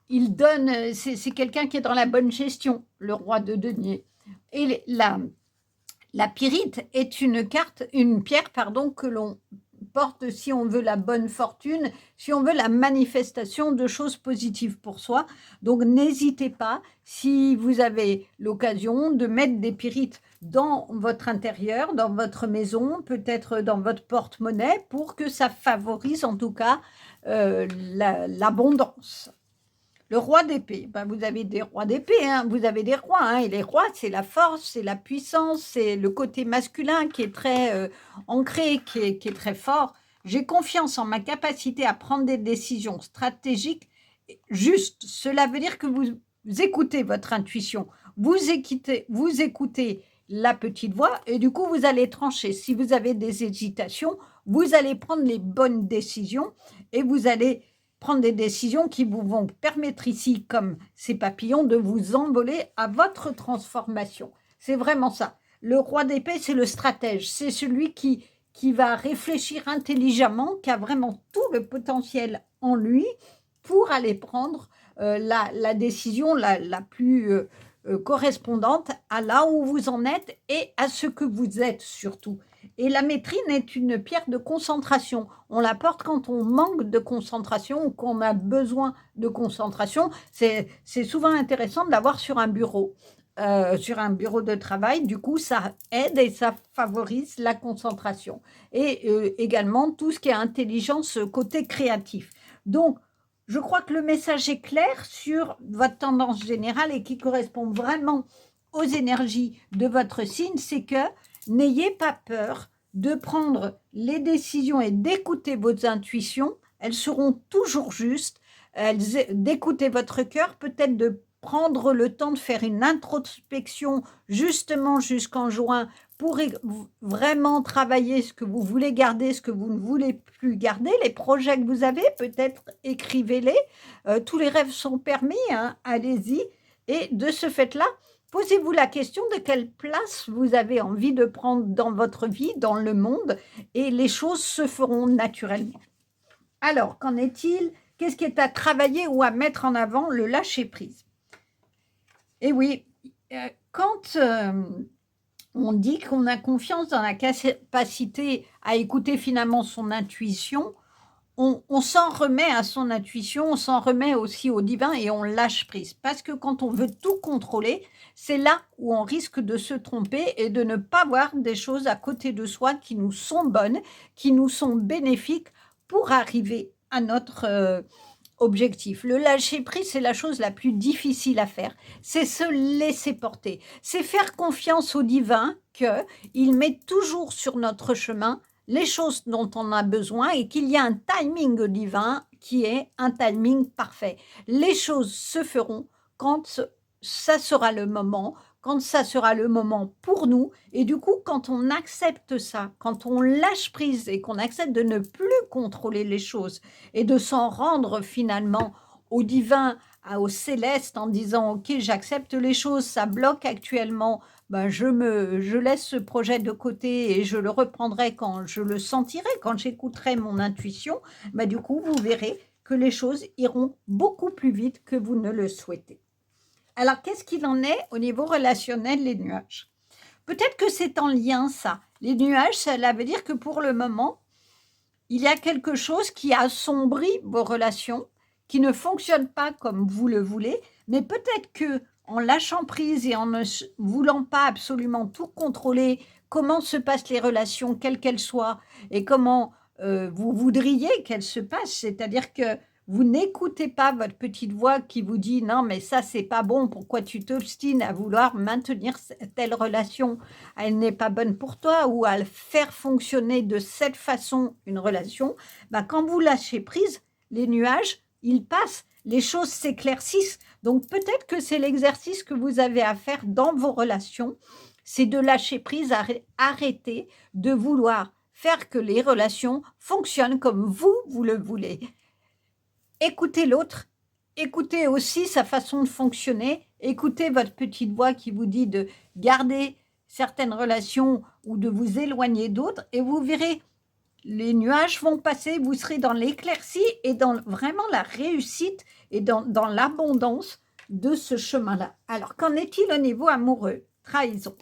Il donne, c'est quelqu'un qui est dans la bonne gestion, le roi de denier. Et la pyrite est une pierre que l'on porte si on veut la bonne fortune, si on veut la manifestation de choses positives pour soi. Donc n'hésitez pas, si vous avez l'occasion, de mettre des pyrites dans votre intérieur, dans votre maison, peut-être dans votre porte-monnaie, pour que ça favorise en tout cas l'abondance. Le roi d'épée, vous avez des rois d'épée, vous avez des rois, et les rois, c'est la force, c'est la puissance, c'est le côté masculin qui est très ancré, qui est très fort. J'ai confiance en ma capacité à prendre des décisions stratégiques justes. Cela veut dire que vous écoutez votre intuition, vous écoutez la petite voix et du coup, vous allez trancher. Si vous avez des hésitations, vous allez prendre les bonnes décisions et vous allez prendre des décisions qui vous vont permettre ici, comme ces papillons, de vous envoler à votre transformation. C'est vraiment ça. Le roi d'épée, c'est le stratège. C'est celui qui va réfléchir intelligemment, qui a vraiment tout le potentiel en lui pour aller prendre la décision la plus correspondante à là où vous en êtes et à ce que vous êtes surtout. Et la métrine est une pierre de concentration. On la porte quand on manque de concentration ou qu'on a besoin de concentration. C'est souvent intéressant de l'avoir sur un bureau de travail. Du coup, ça aide et ça favorise la concentration. Et également, tout ce qui est intelligence côté créatif. Donc, je crois que le message est clair sur votre tendance générale et qui correspond vraiment aux énergies de votre signe, c'est que n'ayez pas peur de prendre les décisions et d'écouter vos intuitions. Elles seront toujours justes. D'écouter votre cœur, peut-être de prendre le temps de faire une introspection justement jusqu'en juin pour vraiment travailler ce que vous voulez garder, ce que vous ne voulez plus garder, les projets que vous avez, peut-être écrivez-les. Tous les rêves sont permis, hein, allez-y. Et de ce fait-là, posez-vous la question de quelle place vous avez envie de prendre dans votre vie, dans le monde, et les choses se feront naturellement. Alors, qu'en est-il? Qu'est-ce qui est à travailler ou à mettre en avant? Le lâcher-prise. Et oui, quand on dit qu'on a confiance dans la capacité à écouter finalement son intuition, on s'en remet à son intuition, on s'en remet aussi au divin et on lâche prise. Parce que quand on veut tout contrôler, c'est là où on risque de se tromper et de ne pas voir des choses à côté de soi qui nous sont bonnes, qui nous sont bénéfiques pour arriver à notre objectif. Le lâcher prise, c'est la chose la plus difficile à faire. C'est se laisser porter. C'est faire confiance au divin qu'il met toujours sur notre chemin les choses dont on a besoin et qu'il y a un timing divin qui est un timing parfait. Les choses se feront quand ça sera le moment, quand ça sera le moment pour nous. Et du coup, quand on accepte ça, quand on lâche prise et qu'on accepte de ne plus contrôler les choses et de s'en rendre finalement au divin, au céleste en disant « Ok, j'accepte les choses, ça bloque actuellement, ben je laisse ce projet de côté et je le reprendrai quand je le sentirai, quand j'écouterai mon intuition. Ben du coup, vous verrez que les choses iront beaucoup plus vite que vous ne le souhaitez. » Alors, qu'est-ce qu'il en est au niveau relationnel, les nuages? Peut-être que c'est en lien, ça. Les nuages, cela veut dire que pour le moment, il y a quelque chose qui assombrit vos relations, qui ne fonctionne pas comme vous le voulez, mais peut-être que en lâchant prise et en ne voulant pas absolument tout contrôler, comment se passent les relations, quelles qu'elles soient, et comment vous voudriez qu'elles se passent, c'est-à-dire que vous n'écoutez pas votre petite voix qui vous dit « Non, mais ça, c'est pas bon, pourquoi tu t'obstines à vouloir maintenir telle relation? Elle n'est pas bonne pour toi » ou à faire fonctionner de cette façon une relation. Ben, quand vous lâchez prise, les nuages, ils passent, les choses s'éclaircissent. Donc, peut-être que c'est l'exercice que vous avez à faire dans vos relations, c'est de lâcher prise, arrêter de vouloir faire que les relations fonctionnent comme vous le voulez. Écoutez l'autre, écoutez aussi sa façon de fonctionner, écoutez votre petite voix qui vous dit de garder certaines relations ou de vous éloigner d'autres et vous verrez, les nuages vont passer, vous serez dans l'éclaircie et dans vraiment la réussite et dans l'abondance de ce chemin-là. Alors, qu'en est-il au niveau amoureux? Trahison.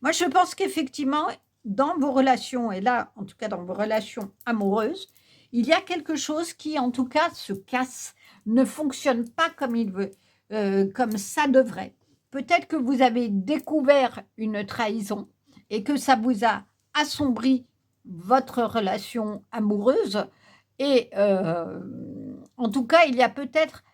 Moi, je pense qu'effectivement, dans vos relations, et là, en tout cas dans vos relations amoureuses, il y a quelque chose qui, en tout cas, se casse, ne fonctionne pas comme il veut, comme ça devrait. Peut-être que vous avez découvert une trahison et que ça vous a assombri votre relation amoureuse. Et en tout cas, il y a peut-être,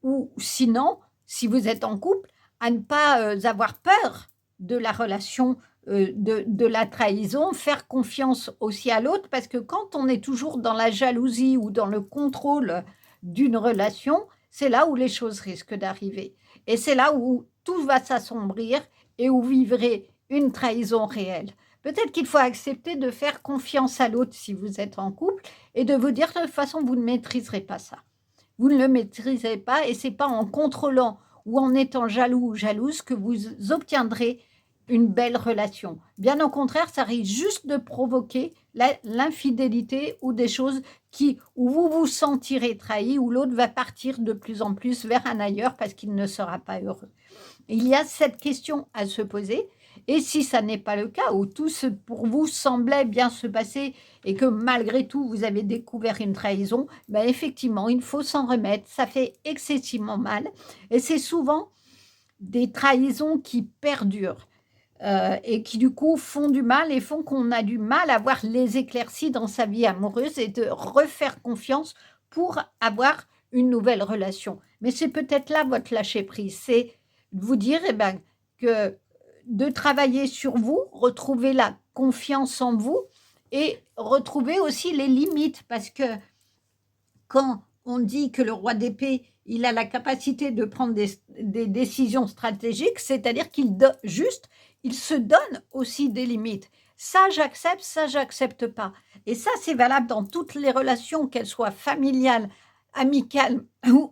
ou sinon, si vous êtes en couple, à ne pas avoir peur de la relation, de la trahison, faire confiance aussi à l'autre, parce que quand on est toujours dans la jalousie ou dans le contrôle d'une relation, c'est là où les choses risquent d'arriver. Et c'est là où tout va s'assombrir et où vous vivrez une trahison réelle. Peut-être qu'il faut accepter de faire confiance à l'autre si vous êtes en couple et de vous dire de toute façon, vous ne maîtriserez pas ça. Vous ne le maîtrisez pas et c'est pas en contrôlant ou en étant jaloux ou jalouse que vous obtiendrez une belle relation. Bien au contraire, ça risque juste de provoquer l'infidélité ou des choses où vous vous sentirez trahi, où l'autre va partir de plus en plus vers un ailleurs parce qu'il ne sera pas heureux. Il y a cette question à se poser. Et si ça n'est pas le cas, où tout ce pour vous semblait bien se passer et que malgré tout, vous avez découvert une trahison, ben effectivement, il faut s'en remettre. Ça fait excessivement mal. Et c'est souvent des trahisons qui perdurent et qui du coup font du mal et font qu'on a du mal à voir les éclaircies dans sa vie amoureuse et de refaire confiance pour avoir une nouvelle relation. Mais c'est peut-être là votre lâcher-prise, c'est de vous dire que de travailler sur vous, retrouver la confiance en vous et retrouver aussi les limites parce que quand on dit que le roi d'épée, il a la capacité de prendre des décisions stratégiques, c'est-à-dire il se donne aussi des limites. Ça, j'accepte pas. Et ça, c'est valable dans toutes les relations, qu'elles soient familiales, amicales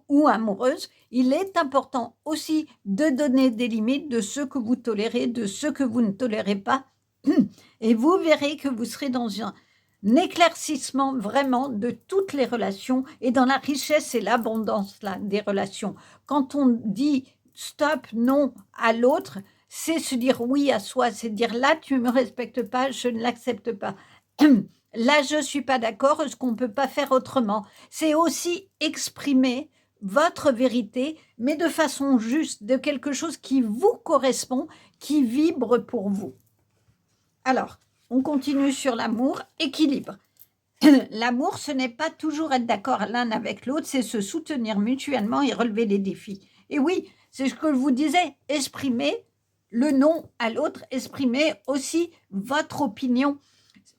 ou amoureuses. Il est important aussi de donner des limites de ce que vous tolérez, de ce que vous ne tolérez pas. Et vous verrez que vous serez dans un éclaircissement vraiment de toutes les relations et dans la richesse et l'abondance des relations. Quand on dit stop, non à l'autre, c'est se dire oui à soi, c'est dire là tu ne me respectes pas, je ne l'accepte pas. Là je ne suis pas d'accord, est-ce qu'on ne peut pas faire autrement? C'est aussi exprimer votre vérité, mais de façon juste, de quelque chose qui vous correspond, qui vibre pour vous. Alors, on continue sur l'amour, équilibre. L'amour, ce n'est pas toujours être d'accord l'un avec l'autre, c'est se soutenir mutuellement et relever les défis. Et oui, c'est ce que je vous disais, exprimer le non à l'autre, exprimer aussi votre opinion.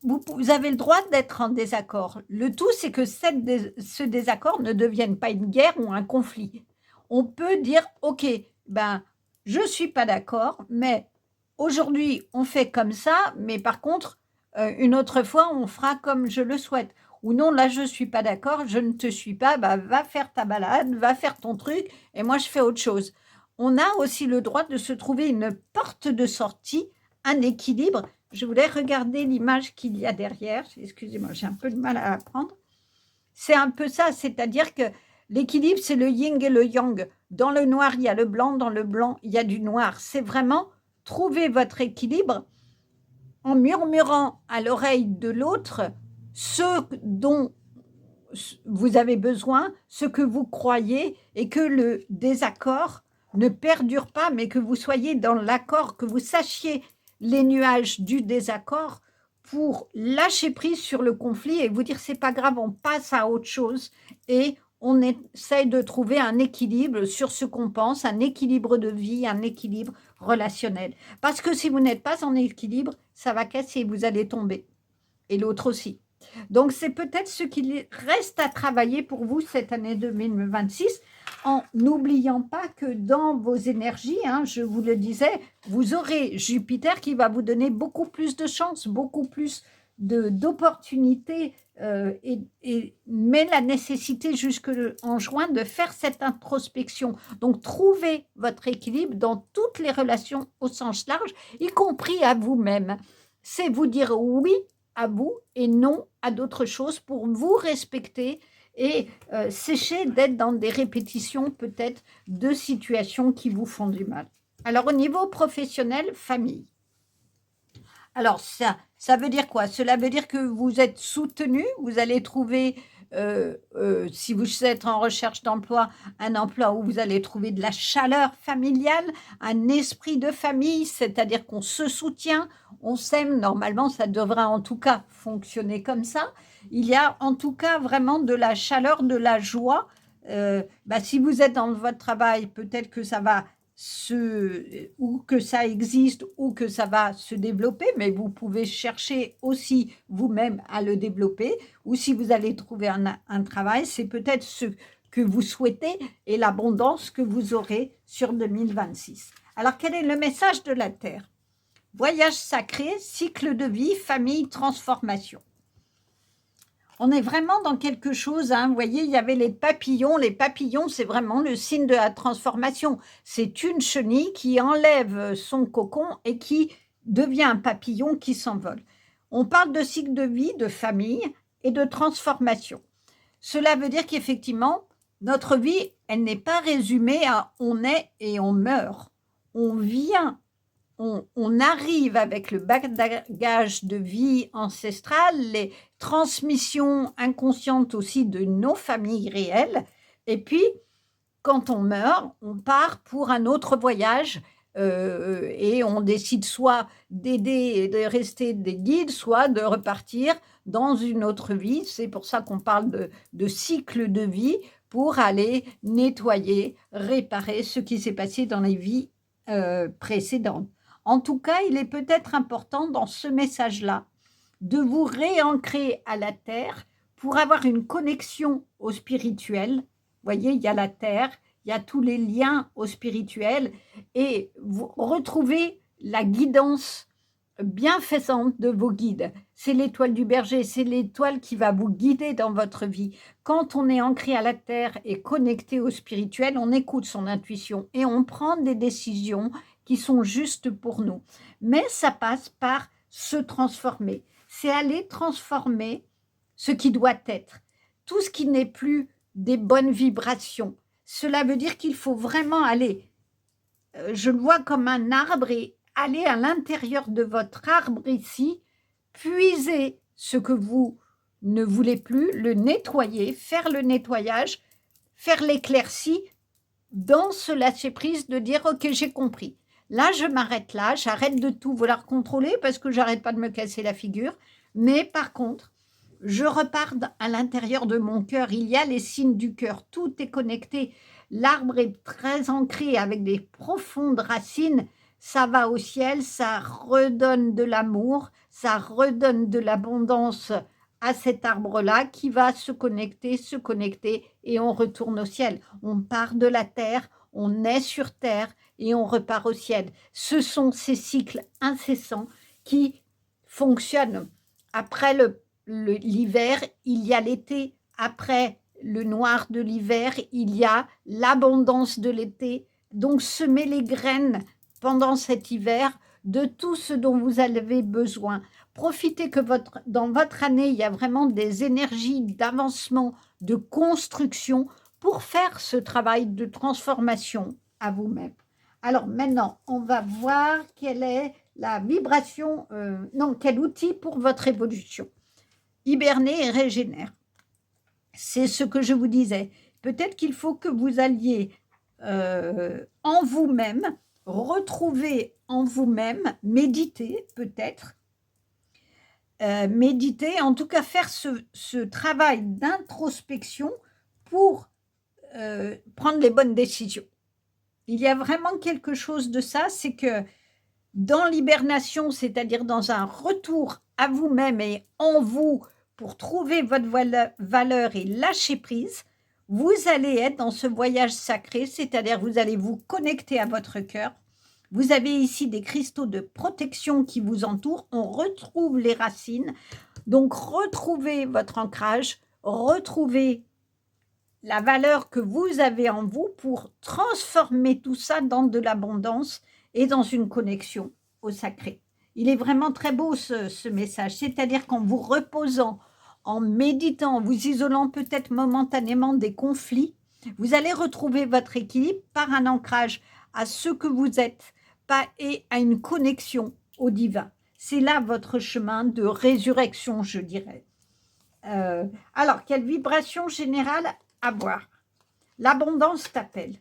Vous avez le droit d'être en désaccord. Le tout, c'est que ce désaccord ne devienne pas une guerre ou un conflit. On peut dire, ok, je ne suis pas d'accord, mais aujourd'hui, on fait comme ça, mais par contre, une autre fois, on fera comme je le souhaite. Ou non, là, je ne suis pas d'accord, je ne te suis pas, va faire ta balade, va faire ton truc, et moi, je fais autre chose. On a aussi le droit de se trouver une porte de sortie, un équilibre. Je voulais regarder l'image qu'il y a derrière. Excusez-moi, j'ai un peu de mal à apprendre. C'est un peu ça, c'est-à-dire que l'équilibre, c'est le yin et le yang. Dans le noir, il y a le blanc, dans le blanc, il y a du noir. C'est vraiment trouver votre équilibre en murmurant à l'oreille de l'autre ce dont vous avez besoin, ce que vous croyez, et que le désaccord ne perdure pas, mais que vous soyez dans l'accord, que vous sachiez les nuages du désaccord pour lâcher prise sur le conflit et vous dire c'est pas grave, on passe à autre chose et on essaye de trouver un équilibre sur ce qu'on pense, un équilibre de vie, un équilibre relationnel. Parce que si vous n'êtes pas en équilibre, ça va casser, vous allez tomber. Et l'autre aussi. Donc, c'est peut-être ce qu'il reste à travailler pour vous cette année 2026, en n'oubliant pas que dans vos énergies, je vous le disais, vous aurez Jupiter qui va vous donner beaucoup plus de chance, beaucoup plus d'opportunités, mais la nécessité jusqu'en juin de faire cette introspection. Donc, trouvez votre équilibre dans toutes les relations au sens large, y compris à vous-même. C'est vous dire oui à vous et non à d'autres choses pour vous respecter et sécher d'être dans des répétitions peut-être de situations qui vous font du mal. Alors au niveau professionnel, famille. Alors ça veut dire quoi? Cela veut dire que vous êtes soutenu, vous allez trouver, si vous êtes en recherche d'emploi, un emploi où vous allez trouver de la chaleur familiale, un esprit de famille, c'est-à-dire qu'on se soutient, on s'aime, normalement ça devrait en tout cas fonctionner comme ça. Il y a en tout cas vraiment de la chaleur, de la joie. Si vous êtes dans votre travail, peut-être que ça va ou que ça existe ou que ça va se développer, mais vous pouvez chercher aussi vous-même à le développer, ou si vous allez trouver un travail, c'est peut-être ce que vous souhaitez et l'abondance que vous aurez sur 2026. Alors, quel est le message de la Terre? Voyage sacré, cycle de vie, famille, transformation. On est vraiment dans quelque chose, hein. Vous voyez, il y avait les papillons. Les papillons, c'est vraiment le signe de la transformation. C'est une chenille qui enlève son cocon et qui devient un papillon qui s'envole. On parle de cycle de vie, de famille et de transformation. Cela veut dire qu'effectivement, notre vie, elle n'est pas résumée à on est et on meurt. On vient, on arrive avec le bagage de vie ancestrale, les transmissions inconscientes aussi de nos familles réelles. Et puis, quand on meurt, on part pour un autre voyage et on décide soit d'aider et de rester des guides, soit de repartir dans une autre vie. C'est pour ça qu'on parle de cycle de vie pour aller nettoyer, réparer ce qui s'est passé dans les vies précédentes. En tout cas, il est peut-être important dans ce message-là de vous réancrer à la Terre pour avoir une connexion au spirituel. Vous voyez, il y a la Terre, il y a tous les liens au spirituel et vous retrouvez la guidance bienfaisante de vos guides. C'est l'étoile du berger, c'est l'étoile qui va vous guider dans votre vie. Quand on est ancré à la Terre et connecté au spirituel, on écoute son intuition et on prend des décisions qui sont justes pour nous. Mais ça passe par se transformer. C'est aller transformer ce qui doit être. Tout ce qui n'est plus des bonnes vibrations. Cela veut dire qu'il faut vraiment aller, je le vois comme un arbre, et aller à l'intérieur de votre arbre ici, puiser ce que vous ne voulez plus, le nettoyer, faire le nettoyage, faire l'éclaircie, dans ce lâcher-prise de dire « Ok, j'ai compris. Là, je m'arrête là, j'arrête de tout vouloir contrôler parce que j'arrête pas de me casser la figure. Mais par contre, je repars à l'intérieur de mon cœur. Il y a les signes du cœur. Tout est connecté. L'arbre est très ancré avec des profondes racines. Ça va au ciel, ça redonne de l'amour, ça redonne de l'abondance à cet arbre-là qui va se connecter et on retourne au ciel. On part de la terre, on est sur terre et on repart au ciel. Ce sont ces cycles incessants qui fonctionnent. Après l'hiver, il y a l'été. Après le noir de l'hiver, il y a l'abondance de l'été. Donc, semez les graines pendant cet hiver de tout ce dont vous avez besoin. Profitez que dans votre année, il y a vraiment des énergies d'avancement, de construction pour faire ce travail de transformation à vous-même. Alors maintenant, on va voir quelle est la vibration, quel outil pour votre évolution. Hiberner et régénérer. C'est ce que je vous disais. Peut-être qu'il faut que vous alliez en vous-même, retrouver en vous-même, méditer peut-être, méditer, en tout cas faire ce travail d'introspection pour prendre les bonnes décisions. Il y a vraiment quelque chose de ça, c'est que dans l'hibernation, c'est-à-dire dans un retour à vous-même et en vous pour trouver votre valeur et lâcher prise, vous allez être dans ce voyage sacré, c'est-à-dire vous allez vous connecter à votre cœur. Vous avez ici des cristaux de protection qui vous entourent. On retrouve les racines. Donc, retrouvez votre ancrage, retrouvez la valeur que vous avez en vous pour transformer tout ça dans de l'abondance et dans une connexion au sacré. Il est vraiment très beau ce message, c'est-à-dire qu'en vous reposant, en méditant, en vous isolant peut-être momentanément des conflits, vous allez retrouver votre équilibre par un ancrage à ce que vous êtes et à une connexion au divin. C'est là votre chemin de résurrection, je dirais. Alors, quelle vibration générale avoir? L'abondance t'appelle.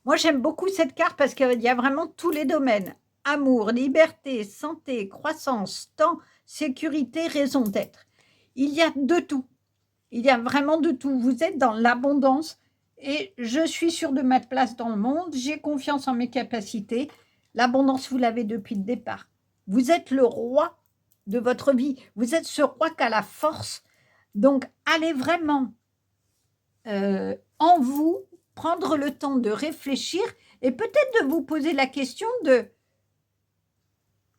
Moi, j'aime beaucoup cette carte parce qu'il y a vraiment tous les domaines. Amour, liberté, santé, croissance, temps, sécurité, raison d'être. Il y a de tout. Il y a vraiment de tout. Vous êtes dans l'abondance et je suis sûre de ma place dans le monde. J'ai confiance en mes capacités. L'abondance, vous l'avez depuis le départ. Vous êtes le roi de votre vie. Vous êtes ce roi qui a la force. Donc, allez vraiment en vous, prendre le temps de réfléchir Et peut-être de vous poser la question de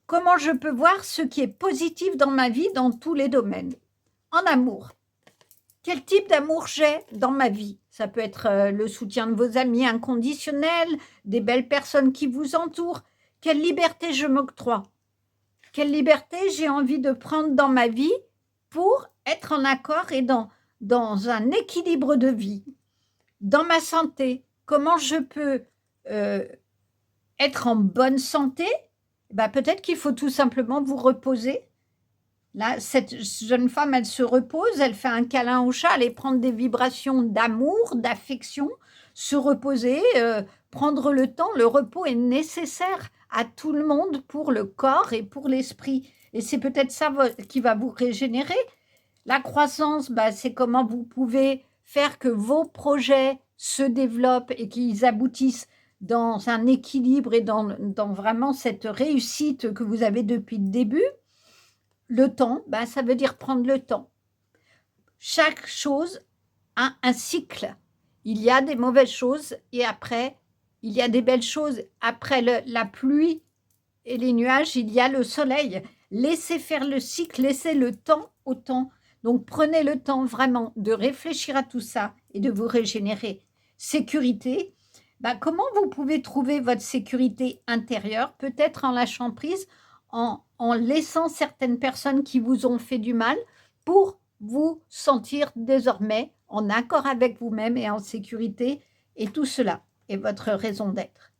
comment je peux voir ce qui est positif dans ma vie dans tous les domaines. En amour, quel type d'amour j'ai dans ma vie? Ça peut être le soutien de vos amis inconditionnels, des belles personnes qui vous entourent. Quelle liberté je m'octroie? Quelle liberté j'ai envie de prendre dans ma vie pour être en accord et dans un équilibre de vie? Dans ma santé, comment je peux être en bonne santé? Peut-être qu'il faut tout simplement vous reposer. Là, cette jeune femme, elle se repose, elle fait un câlin au chat, aller prendre des vibrations d'amour, d'affection, se reposer, prendre le temps. Le repos est nécessaire à tout le monde pour le corps et pour l'esprit. Et c'est peut-être ça qui va vous régénérer. La croissance, c'est comment vous pouvez faire que vos projets se développent et qu'ils aboutissent dans un équilibre et dans vraiment cette réussite que vous avez depuis le début. Le temps, ça veut dire prendre le temps. Chaque chose a un cycle. Il y a des mauvaises choses et après, il y a des belles choses. Après la pluie et les nuages, il y a le soleil. Laissez faire le cycle, laissez le temps au temps. Donc, prenez le temps vraiment de réfléchir à tout ça et de vous régénérer. Sécurité, comment vous pouvez trouver votre sécurité intérieure? Peut-être en lâchant prise, en laissant certaines personnes qui vous ont fait du mal pour vous sentir désormais en accord avec vous-même et en sécurité. Et tout cela est votre raison d'être.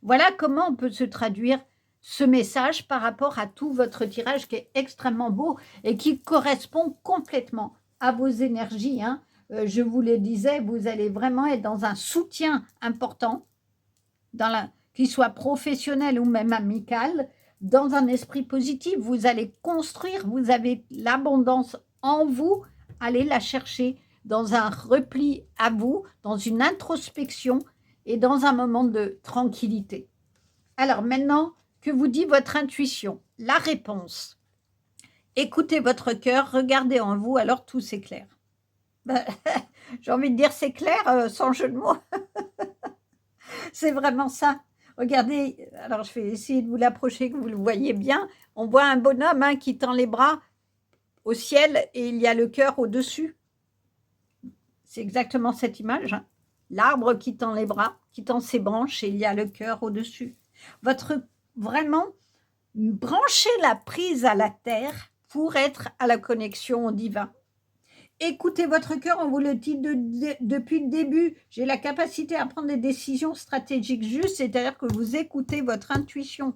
Voilà comment on peut se traduire ce message par rapport à tout votre tirage qui est extrêmement beau et qui correspond complètement à vos énergies. Je vous le disais, vous allez vraiment être dans un soutien important, qu'il soit professionnel ou même amical, dans un esprit positif. Vous allez construire, vous avez l'abondance en vous, allez la chercher dans un repli à vous, dans une introspection et dans un moment de tranquillité. Alors maintenant, que vous dit votre intuition? La réponse. Écoutez votre cœur, regardez en vous, alors tout s'éclaire. J'ai envie de dire c'est clair, sans jeu de mots. C'est vraiment ça. Regardez, alors je vais essayer de vous l'approcher, que vous le voyez bien. On voit un bonhomme qui tend les bras au ciel et il y a le cœur au-dessus. C'est exactement cette image. L'arbre qui tend les bras, qui tend ses branches et il y a le cœur au-dessus. Vraiment, branchez la prise à la terre pour être à la connexion au divin. Écoutez votre cœur, on vous le dit depuis le début. J'ai la capacité à prendre des décisions stratégiques justes, c'est-à-dire que vous écoutez votre intuition.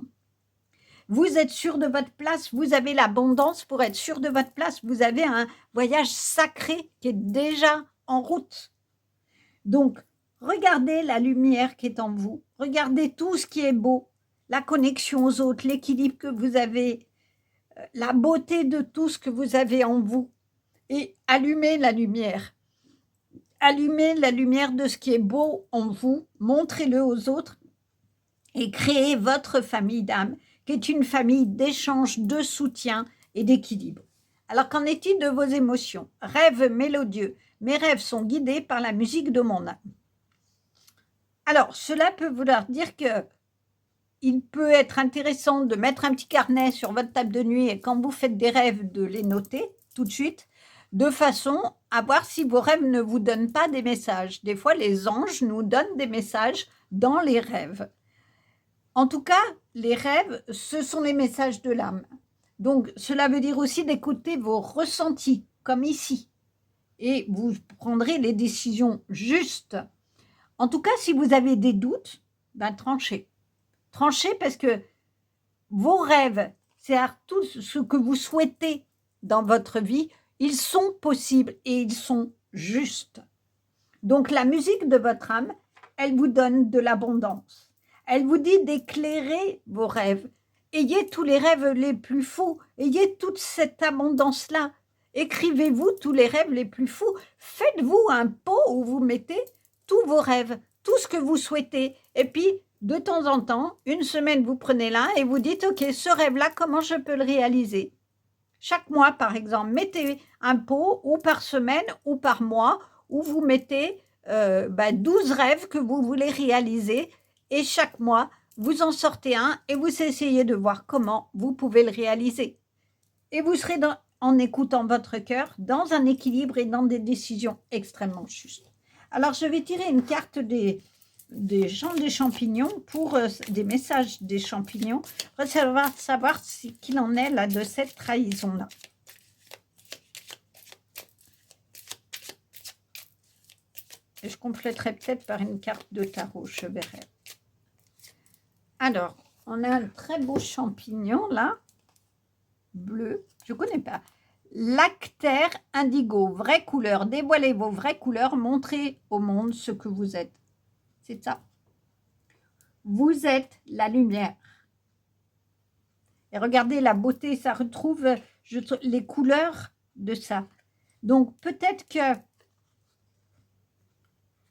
Vous êtes sûr de votre place, vous avez l'abondance pour être sûr de votre place. Vous avez un voyage sacré qui est déjà en route. Donc, regardez la lumière qui est en vous. Regardez tout ce qui est beau, la connexion aux autres, l'équilibre que vous avez, la beauté de tout ce que vous avez en vous. Et allumez la lumière. Allumez la lumière de ce qui est beau en vous, montrez-le aux autres et créez votre famille d'âme, qui est une famille d'échange, de soutien et d'équilibre. Alors, qu'en est-il de vos émotions? Rêves mélodieux. Mes rêves sont guidés par la musique de mon âme. Alors, cela peut vouloir dire que il peut être intéressant de mettre un petit carnet sur votre table de nuit et quand vous faites des rêves, de les noter tout de suite, de façon à voir si vos rêves ne vous donnent pas des messages. Des fois, les anges nous donnent des messages dans les rêves. En tout cas, les rêves, ce sont les messages de l'âme. Donc, cela veut dire aussi d'écouter vos ressentis, comme ici. Et vous prendrez les décisions justes. En tout cas, si vous avez des doutes, tranchez. Tranchez parce que vos rêves, c'est-à-dire tout ce que vous souhaitez dans votre vie, ils sont possibles et ils sont justes. Donc, la musique de votre âme, elle vous donne de l'abondance. Elle vous dit d'éclairer vos rêves. Ayez tous les rêves les plus fous. Ayez toute cette abondance-là. Écrivez-vous tous les rêves les plus fous. Faites-vous un pot où vous mettez tous vos rêves, tout ce que vous souhaitez. Et puis, de temps en temps, une semaine, vous prenez l'un et vous dites, OK, ce rêve-là, comment je peux le réaliser? Chaque mois, par exemple, mettez un pot, ou par semaine, ou par mois, où vous mettez 12 rêves que vous voulez réaliser et chaque mois, vous en sortez un et vous essayez de voir comment vous pouvez le réaliser. Et vous serez en écoutant votre cœur dans un équilibre et dans des décisions extrêmement justes. Alors, je vais tirer une carte des gens des champignons pour des messages des champignons pour savoir ce qu'il en est là de cette trahison-là. Et je compléterai peut-être par une carte de tarot, je verrai. Alors, on a un très beau champignon là, bleu, je ne connais pas. Lactaire indigo, vraie couleur. Dévoilez vos vraies couleurs, montrez au monde ce que vous êtes. C'est ça. Vous êtes la lumière. Et regardez la beauté, ça retrouve les couleurs de ça. Donc peut-être que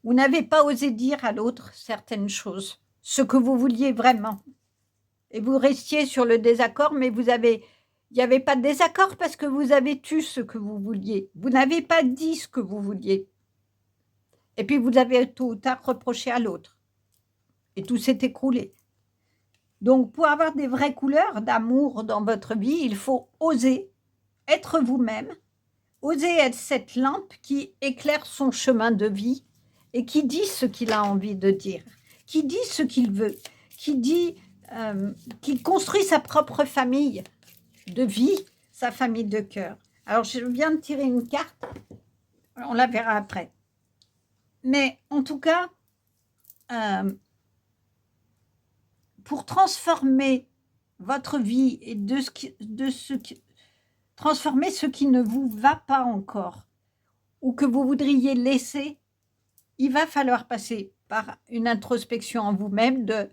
vous n'avez pas osé dire à l'autre certaines choses, ce que vous vouliez vraiment. Et vous restiez sur le désaccord, mais il n'y avait pas de désaccord parce que vous avez eu ce que vous vouliez. Vous n'avez pas dit ce que vous vouliez. Et puis vous avez tôt ou tard reproché à l'autre. Et tout s'est écroulé. Donc pour avoir des vraies couleurs d'amour dans votre vie, il faut oser être vous-même, oser être cette lampe qui éclaire son chemin de vie et qui dit ce qu'il a envie de dire, qui dit ce qu'il veut, qui construit sa propre famille de vie, sa famille de cœur. Alors, je viens de tirer une carte, on la verra après. Mais en tout cas, pour transformer votre vie et transformer ce qui ne vous va pas encore ou que vous voudriez laisser, il va falloir passer par une introspection en vous-même de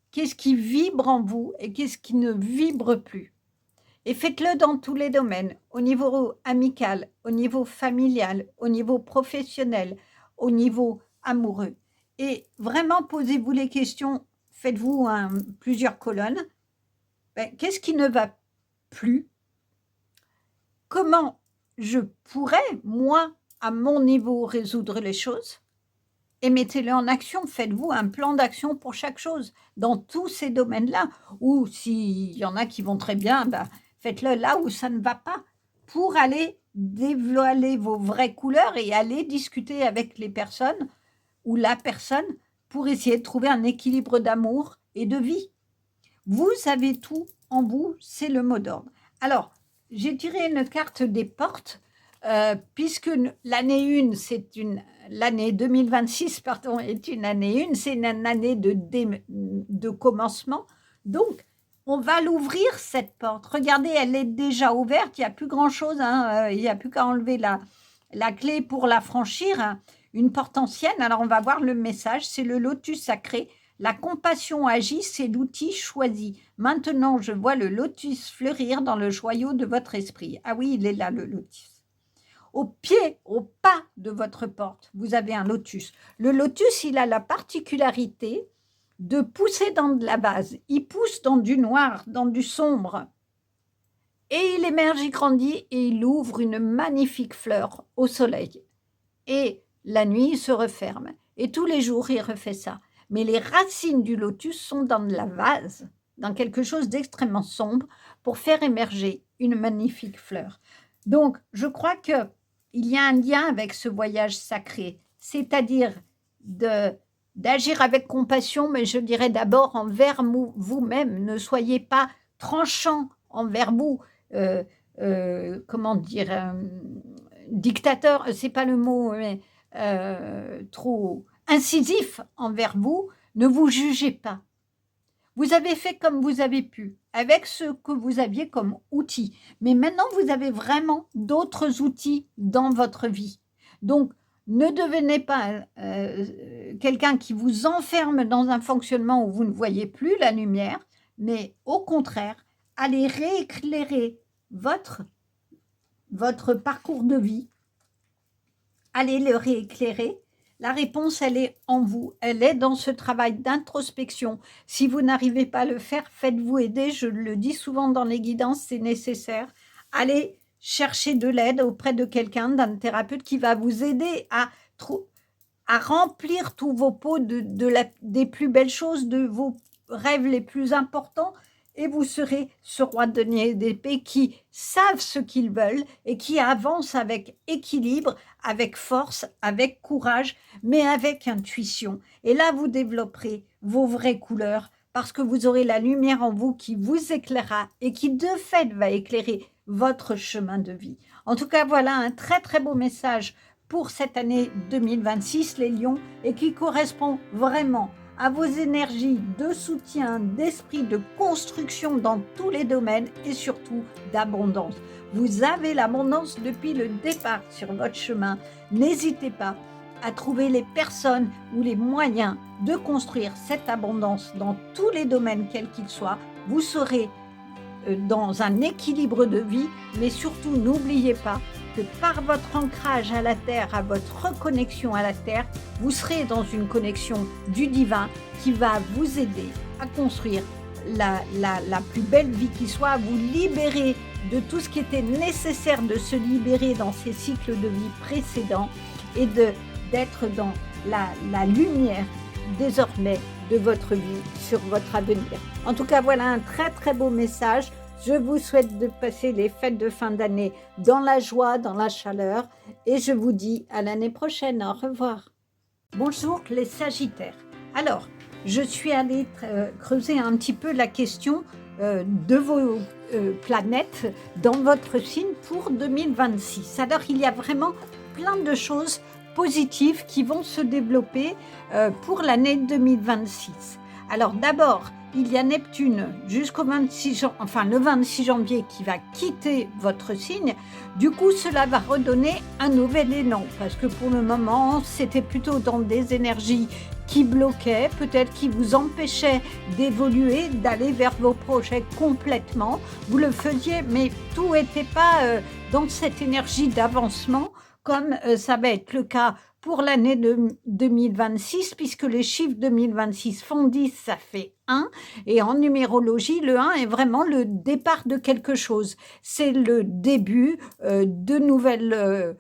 qu'est-ce qui vibre en vous et qu'est-ce qui ne vibre plus. Et faites-le dans tous les domaines, au niveau amical, au niveau familial, au niveau professionnel, au niveau amoureux. Et vraiment, posez-vous les questions, faites-vous plusieurs colonnes. Qu'est-ce qui ne va plus? Comment je pourrais, moi, à mon niveau, résoudre les choses? Et mettez-le en action, faites-vous un plan d'action pour chaque chose, dans tous ces domaines-là. Ou s'il y en a qui vont très bien, faites-le là où ça ne va pas, pour aller dévoiler vos vraies couleurs et aller discuter avec les personnes ou la personne pour essayer de trouver un équilibre d'amour et de vie. Vous avez tout en vous, c'est le mot d'ordre. Alors, j'ai tiré une carte des portes, puisque l'année 1, l'année 2026, pardon, est une année 1, c'est une année de commencement. Donc, on va l'ouvrir, cette porte. Regardez, elle est déjà ouverte, il n'y a plus grand-chose, il n'y a plus qu'à enlever la clé pour la franchir, hein. Une porte ancienne, alors on va voir le message, c'est le lotus sacré. La compassion agit, c'est l'outil choisi. Maintenant, je vois le lotus fleurir dans le joyau de votre esprit. Ah oui, il est là, le lotus. Au pied, au pas de votre porte, vous avez un lotus. Le lotus, il a la particularité de pousser dans de la base. Il pousse dans du noir, dans du sombre. Et il émerge, il grandit et il ouvre une magnifique fleur au soleil. Et la nuit, il se referme. Et tous les jours, il refait ça. Mais les racines du lotus sont dans de la vase, dans quelque chose d'extrêmement sombre, pour faire émerger une magnifique fleur. Donc, je crois qu'il y a un lien avec ce voyage sacré, c'est-à-dire d'agir avec compassion, mais je dirais d'abord envers vous-même. Ne soyez pas tranchant envers vous, dictateur, c'est pas le mot, mais trop incisif envers vous. Ne vous jugez pas. Vous avez fait comme vous avez pu, avec ce que vous aviez comme outil. Mais maintenant, vous avez vraiment d'autres outils dans votre vie. Donc, ne devenez pas quelqu'un qui vous enferme dans un fonctionnement où vous ne voyez plus la lumière, mais au contraire, allez rééclairer votre parcours de vie. Allez le rééclairer. La réponse, elle est en vous. Elle est dans ce travail d'introspection. Si vous n'arrivez pas à le faire, faites-vous aider. Je le dis souvent dans les guidances, c'est nécessaire. Allez chercher de l'aide auprès de quelqu'un, d'un thérapeute qui va vous aider à à remplir tous vos pots des plus belles choses, de vos rêves les plus importants, et vous serez ce roi de denier et d'épée qui savent ce qu'ils veulent et qui avancent avec équilibre, avec force, avec courage, mais avec intuition. Et là, vous développerez vos vraies couleurs parce que vous aurez la lumière en vous qui vous éclairera et qui, de fait, va éclairer votre chemin de vie. En tout cas, voilà un très, très beau message pour cette année 2026, les lions, et qui correspond vraiment à vos énergies de soutien, d'esprit, de construction dans tous les domaines et surtout d'abondance. Vous avez l'abondance depuis le départ sur votre chemin. N'hésitez pas à trouver les personnes ou les moyens de construire cette abondance dans tous les domaines, quels qu'ils soient. Vous serez dans un équilibre de vie, mais surtout n'oubliez pas que par votre ancrage à la Terre, à votre reconnexion à la Terre, vous serez dans une connexion du divin qui va vous aider à construire la plus belle vie qui soit, à vous libérer de tout ce qui était nécessaire de se libérer dans ces cycles de vie précédents et d'être dans la lumière désormais de votre vie sur votre avenir. En tout cas, voilà un très très beau message. Je vous souhaite de passer les fêtes de fin d'année dans la joie, dans la chaleur, et je vous dis à l'année prochaine. Au revoir. Bonjour les Sagittaires. Alors, je suis allée creuser un petit peu la question de vos planètes dans votre signe pour 2026. Alors, il y a vraiment plein de choses positives qui vont se développer pour l'année 2026. Alors d'abord, il y a Neptune jusqu'au 26 le 26 janvier qui va quitter votre signe. Du coup, cela va redonner un nouvel élan parce que pour le moment, c'était plutôt dans des énergies qui bloquaient, peut-être qui vous empêchaient d'évoluer, d'aller vers vos projets complètement. Vous le faisiez, mais tout n'était pas dans cette énergie d'avancement comme ça va être le cas pour l'année de 2026, puisque les chiffres 2026 font 10, ça fait 1. Et en numérologie, le 1 est vraiment le départ de quelque chose. C'est le début de nouvelles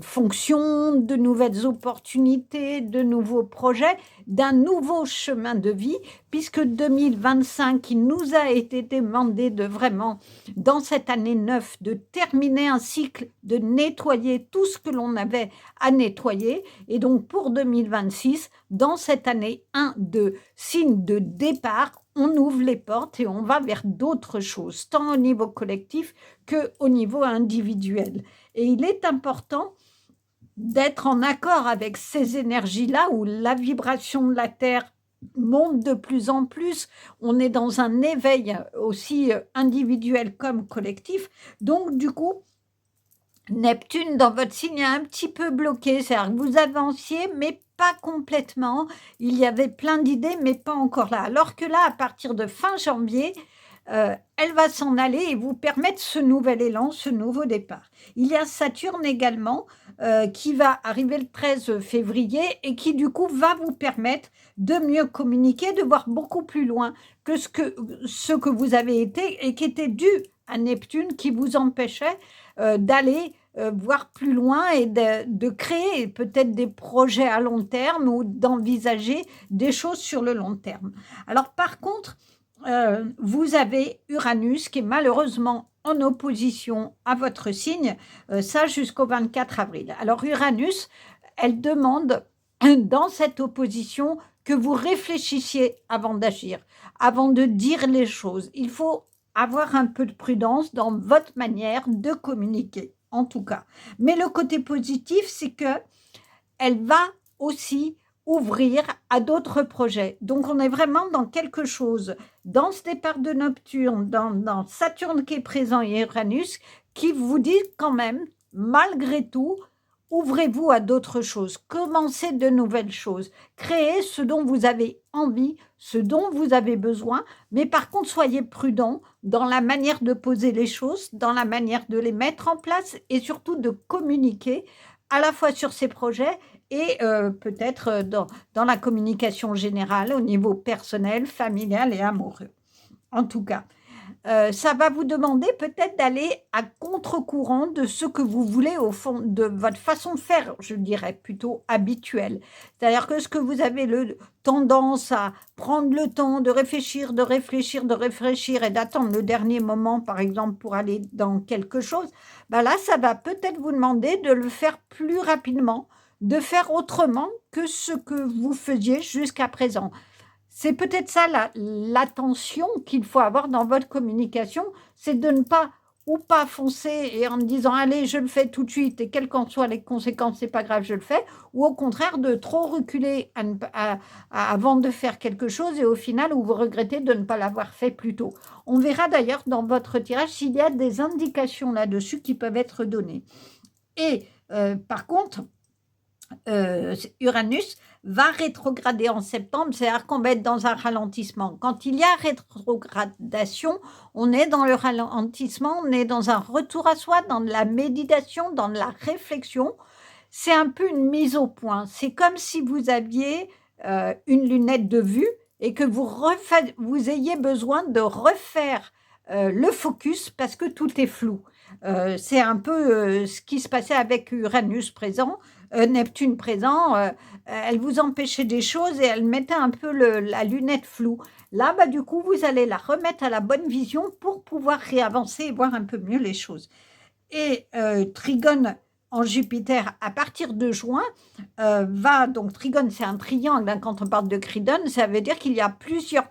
fonctions, de nouvelles opportunités, de nouveaux projets, d'un nouveau chemin de vie, puisque 2025, il nous a été demandé de vraiment, dans cette année 9, de terminer un cycle, de nettoyer tout ce que l'on avait à nettoyer. Et donc, pour 2026, dans cette année 1 de signe de départ, on ouvre les portes et on va vers d'autres choses, tant au niveau collectif qu'au niveau individuel. Et il est important d'être en accord avec ces énergies-là où la vibration de la Terre monte de plus en plus. On est dans un éveil aussi individuel comme collectif. Donc, du coup, Neptune dans votre signe est un petit peu bloqué. C'est-à-dire que vous avanciez, mais pas complètement. Il y avait plein d'idées, mais pas encore là. Alors que là, à partir de fin janvier, elle va s'en aller et vous permettre ce nouvel élan, ce nouveau départ. Il y a Saturne également qui va arriver le 13 février et qui du coup va vous permettre de mieux communiquer, de voir beaucoup plus loin que ce que vous avez été et qui était dû à Neptune qui vous empêchait d'aller voir plus loin et de créer peut-être des projets à long terme ou d'envisager des choses sur le long terme. Alors par contre, vous avez Uranus qui est malheureusement en opposition à votre signe, ça jusqu'au 24 avril. Alors Uranus, elle demande dans cette opposition que vous réfléchissiez avant d'agir, avant de dire les choses. Il faut avoir un peu de prudence dans votre manière de communiquer, en tout cas. Mais le côté positif, c'est que elle va aussi ouvrir à d'autres projets. Donc, on est vraiment dans quelque chose, dans ce départ de Neptune, dans Saturne qui est présent et Uranus, qui vous dit quand même, malgré tout, ouvrez-vous à d'autres choses, commencez de nouvelles choses, créez ce dont vous avez envie, ce dont vous avez besoin, mais par contre, soyez prudent dans la manière de poser les choses, dans la manière de les mettre en place et surtout de communiquer à la fois sur ces projets et peut-être dans la communication générale au niveau personnel, familial et amoureux. En tout cas, ça va vous demander peut-être d'aller à contre-courant de ce que vous voulez au fond, de votre façon de faire, je dirais, plutôt habituelle. C'est-à-dire que ce que vous avez tendance à prendre le temps de réfléchir, de réfléchir, de réfléchir et d'attendre le dernier moment, par exemple, pour aller dans quelque chose, ben là, ça va peut-être vous demander de le faire plus rapidement, de faire autrement que ce que vous faisiez jusqu'à présent. C'est peut-être ça l'attention qu'il faut avoir dans votre communication, c'est de ne pas ou pas foncer et en me disant allez je le fais tout de suite et quelles qu'en soient les conséquences c'est pas grave je le fais, ou au contraire de trop reculer avant de faire quelque chose et au final où vous regrettez de ne pas l'avoir fait plus tôt. On verra d'ailleurs dans votre tirage s'il y a des indications là-dessus qui peuvent être données. Et par contre, Uranus va rétrograder en septembre, c'est-à-dire qu'on va être dans un ralentissement. Quand il y a rétrogradation, on est dans le ralentissement, on est dans un retour à soi, dans de la méditation, dans de la réflexion. C'est un peu une mise au point. C'est comme si vous aviez une lunette de vue et que vous ayez besoin de refaire le focus parce que tout est flou. C'est un peu ce qui se passait avec Uranus présent. Neptune présent, elle vous empêchait des choses et elle mettait un peu la lunette floue. Là, bah, du coup, vous allez la remettre à la bonne vision pour pouvoir réavancer et voir un peu mieux les choses. Et Trigone en Jupiter, à partir de juin, donc Trigone, c'est un triangle, hein, quand on parle de Tridone, ça veut dire qu'il y a plusieurs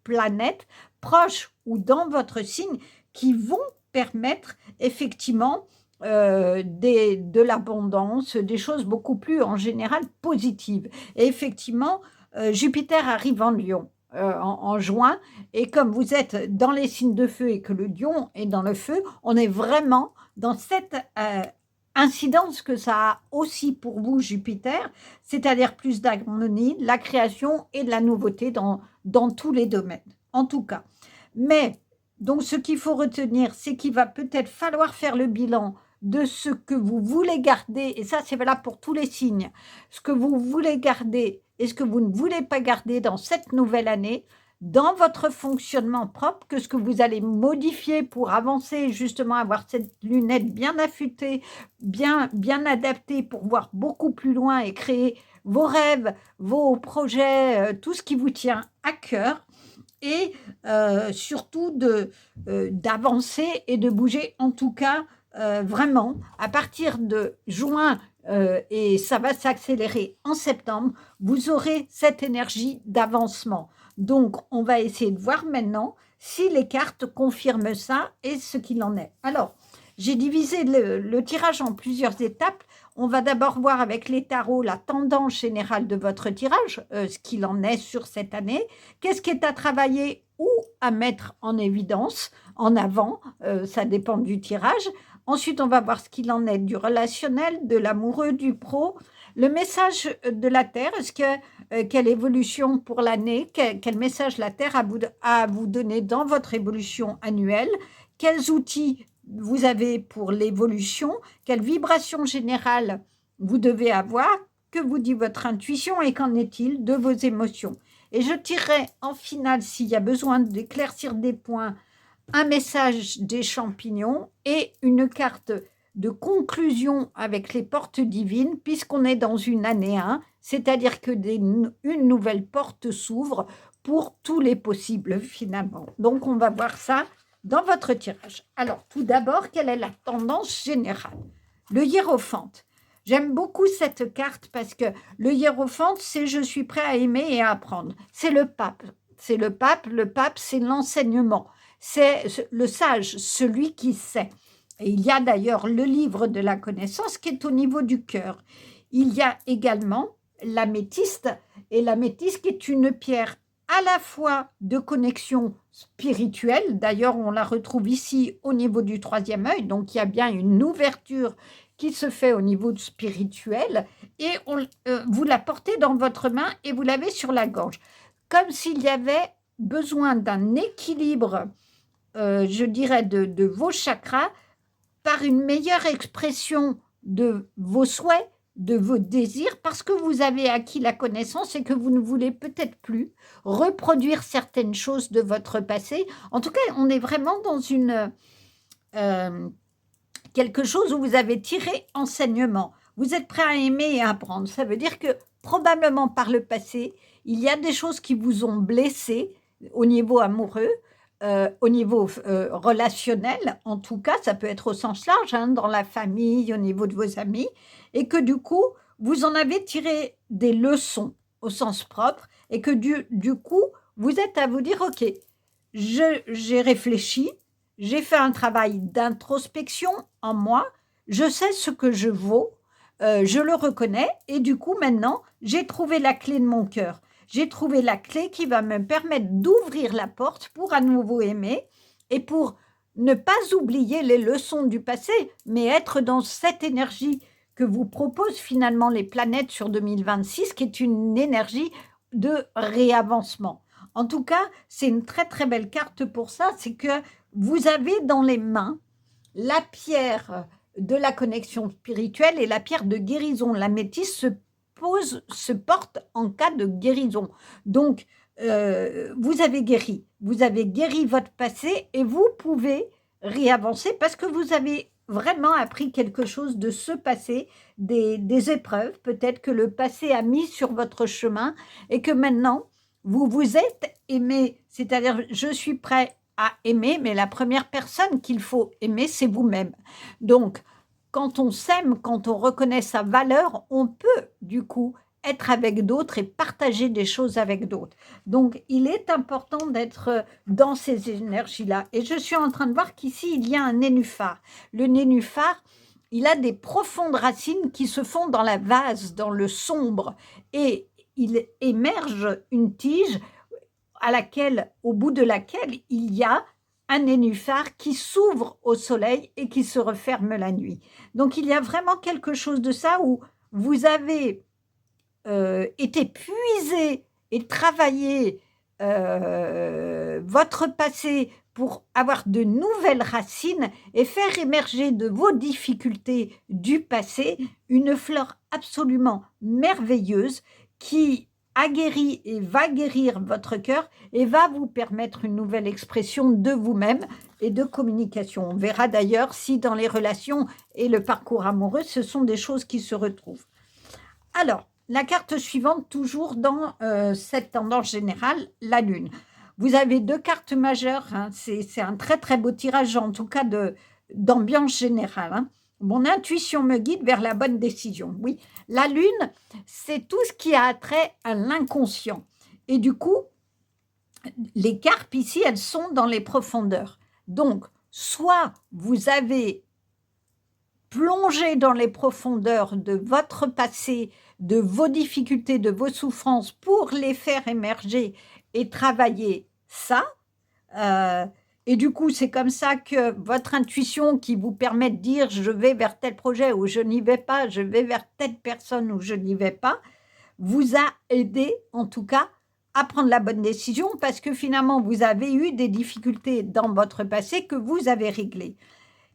planètes proches ou dans votre signe qui vont permettre effectivement de l'abondance, des choses beaucoup plus en général positives. Et effectivement, Jupiter arrive en Lion en juin, et comme vous êtes dans les signes de feu et que le Lion est dans le feu, on est vraiment dans cette incidence que ça a aussi pour vous Jupiter, c'est-à-dire plus d'harmonie, de la création et de la nouveauté dans tous les domaines, en tout cas. Mais donc ce qu'il faut retenir, c'est qu'il va peut-être falloir faire le bilan de ce que vous voulez garder, et ça c'est valable pour tous les signes, ce que vous voulez garder et ce que vous ne voulez pas garder dans cette nouvelle année, dans votre fonctionnement propre, que ce que vous allez modifier pour avancer et justement avoir cette lunette bien affûtée, bien adaptée pour voir beaucoup plus loin et créer vos rêves, vos projets, tout ce qui vous tient à cœur, et surtout d'avancer et de bouger, en tout cas vraiment à partir de juin, et ça va s'accélérer en septembre, vous aurez cette énergie d'avancement. Donc, on va essayer de voir maintenant si les cartes confirment ça et ce qu'il en est. Alors, j'ai divisé le tirage en plusieurs étapes. On va d'abord voir avec les tarots la tendance générale de votre tirage, ce qu'il en est sur cette année. Qu'est-ce qui est à travailler ou à mettre en évidence, en avant, ça dépend du tirage. Ensuite, on va voir ce qu'il en est du relationnel, de l'amoureux, du pro. Le message de la Terre, quelle évolution pour l'année, quel message la Terre a à vous donner dans votre évolution annuelle, quels outils vous avez pour l'évolution, quelle vibration générale vous devez avoir, que vous dit votre intuition et qu'en est-il de vos émotions. Et je tirerai en finale, s'il y a besoin d'éclaircir des points, un message des champignons et une carte de conclusion avec les portes divines, puisqu'on est dans une année 1, c'est-à-dire que une nouvelle porte s'ouvre pour tous les possibles finalement. Donc on va voir ça dans votre tirage. Alors tout d'abord, quelle est la tendance générale? Le hiérophante. J'aime beaucoup cette carte parce que le hiérophante, c'est « je suis prêt à aimer et à apprendre ». C'est le pape. C'est le pape, c'est l'enseignement. C'est le sage, celui qui sait. Et il y a d'ailleurs le livre de la connaissance qui est au niveau du cœur. Il y a également l'améthyste, et l'améthyste qui est une pierre à la fois de connexion spirituelle, d'ailleurs on la retrouve ici au niveau du troisième œil, donc il y a bien une ouverture qui se fait au niveau spirituel, et vous la portez dans votre main et vous l'avez sur la gorge, comme s'il y avait besoin d'un équilibre, je dirais, de vos chakras, par une meilleure expression de vos souhaits de vos désirs parce que vous avez acquis la connaissance et que vous ne voulez peut-être plus reproduire certaines choses de votre passé. En tout cas, on est vraiment dans euh, quelque chose où vous avez tiré enseignement. Vous êtes prêt à aimer et à apprendre. Ça veut dire que probablement par le passé, il y a des choses qui vous ont blessé au niveau amoureux, au niveau relationnel, en tout cas, ça peut être au sens large, hein, dans la famille, au niveau de vos amis, et que du coup, vous en avez tiré des leçons au sens propre, et que du coup, vous êtes à vous dire, OK, j'ai réfléchi, j'ai fait un travail d'introspection en moi, je sais ce que je vaux, je le reconnais, et du coup, maintenant, j'ai trouvé la clé de mon cœur. J'ai trouvé la clé qui va me permettre d'ouvrir la porte pour à nouveau aimer et pour ne pas oublier les leçons du passé, mais être dans cette énergie que vous proposent finalement les planètes sur 2026, qui est une énergie de réavancement. En tout cas, c'est une très très belle carte pour ça, c'est que vous avez dans les mains la pierre de la connexion spirituelle et la pierre de guérison. La métisse se porte en cas de guérison. Donc, vous avez guéri votre passé et vous pouvez réavancer parce que vous avez vraiment appris quelque chose de ce passé, des épreuves peut-être que le passé a mis sur votre chemin et que maintenant, vous vous êtes aimé, c'est-à-dire je suis prêt à aimer, mais la première personne qu'il faut aimer, c'est vous-même. Donc, quand on s'aime, quand on reconnaît sa valeur, on peut du coup être avec d'autres et partager des choses avec d'autres. Donc, il est important d'être dans ces énergies-là. Et je suis en train de voir qu'ici, il y a un nénuphar. Le nénuphar, il a des profondes racines qui se font dans la vase, dans le sombre. Et il émerge une tige au bout de laquelle il y a un nénuphar qui s'ouvre au soleil et qui se referme la nuit. Donc il y a vraiment quelque chose de ça où vous avez été puisé et travaillé votre passé pour avoir de nouvelles racines et faire émerger de vos difficultés du passé une fleur absolument merveilleuse qui a guéri et va guérir votre cœur et va vous permettre une nouvelle expression de vous-même et de communication. On verra d'ailleurs si dans les relations et le parcours amoureux, ce sont des choses qui se retrouvent. Alors, la carte suivante, toujours dans cette tendance générale, la Lune. Vous avez deux cartes majeures, hein, c'est un très très beau tirage, en tout cas d'ambiance générale. Hein. Mon intuition me guide vers la bonne décision. Oui, la Lune, c'est tout ce qui a trait à l'inconscient. Et du coup, les carpes ici, elles sont dans les profondeurs. Donc, soit vous avez plongé dans les profondeurs de votre passé, de vos difficultés, de vos souffrances pour les faire émerger et travailler ça. Et du coup, c'est comme ça que votre intuition qui vous permet de dire je vais vers tel projet ou je n'y vais pas, je vais vers telle personne ou je n'y vais pas, vous a aidé en tout cas à prendre la bonne décision parce que finalement, vous avez eu des difficultés dans votre passé que vous avez réglées.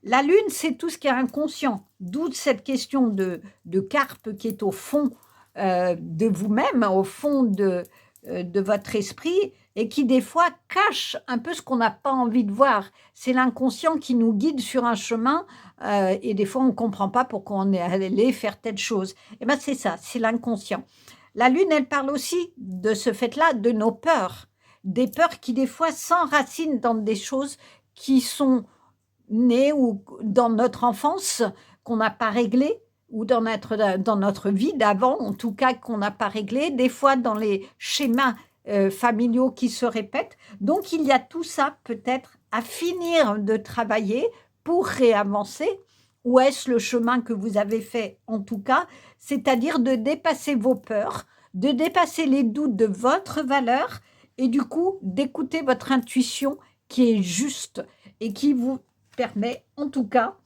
La Lune, c'est tout ce qui est inconscient, d'où cette question de carpe qui est au fond de vous-même, au fond de votre esprit, et qui des fois cache un peu ce qu'on n'a pas envie de voir. C'est l'inconscient qui nous guide sur un chemin, et des fois on ne comprend pas pourquoi on est allé faire telle chose. Et bien c'est ça, c'est l'inconscient. La Lune, elle parle aussi de ce fait-là, de nos peurs, des peurs qui des fois s'enracinent dans des choses qui sont nées ou dans notre enfance qu'on n'a pas réglées ou dans notre vie d'avant, en tout cas qu'on n'a pas réglé, des fois dans les schémas familiaux qui se répètent. Donc, il y a tout ça peut-être à finir de travailler pour réavancer. Ou est-ce le chemin que vous avez fait en tout cas, c'est-à-dire de dépasser vos peurs, de dépasser les doutes de votre valeur et du coup d'écouter votre intuition qui est juste et qui vous permet en tout cas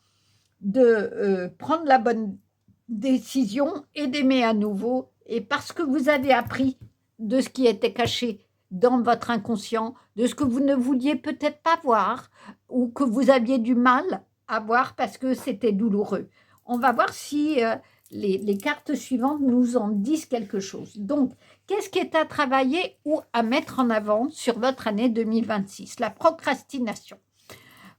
de prendre la bonne décision et d'aimer à nouveau. Et parce que vous avez appris de ce qui était caché dans votre inconscient, de ce que vous ne vouliez peut-être pas voir ou que vous aviez du mal à voir parce que c'était douloureux. On va voir si les cartes suivantes nous en disent quelque chose. Donc, qu'est-ce qui est à travailler ou à mettre en avant sur votre année 2026? La procrastination.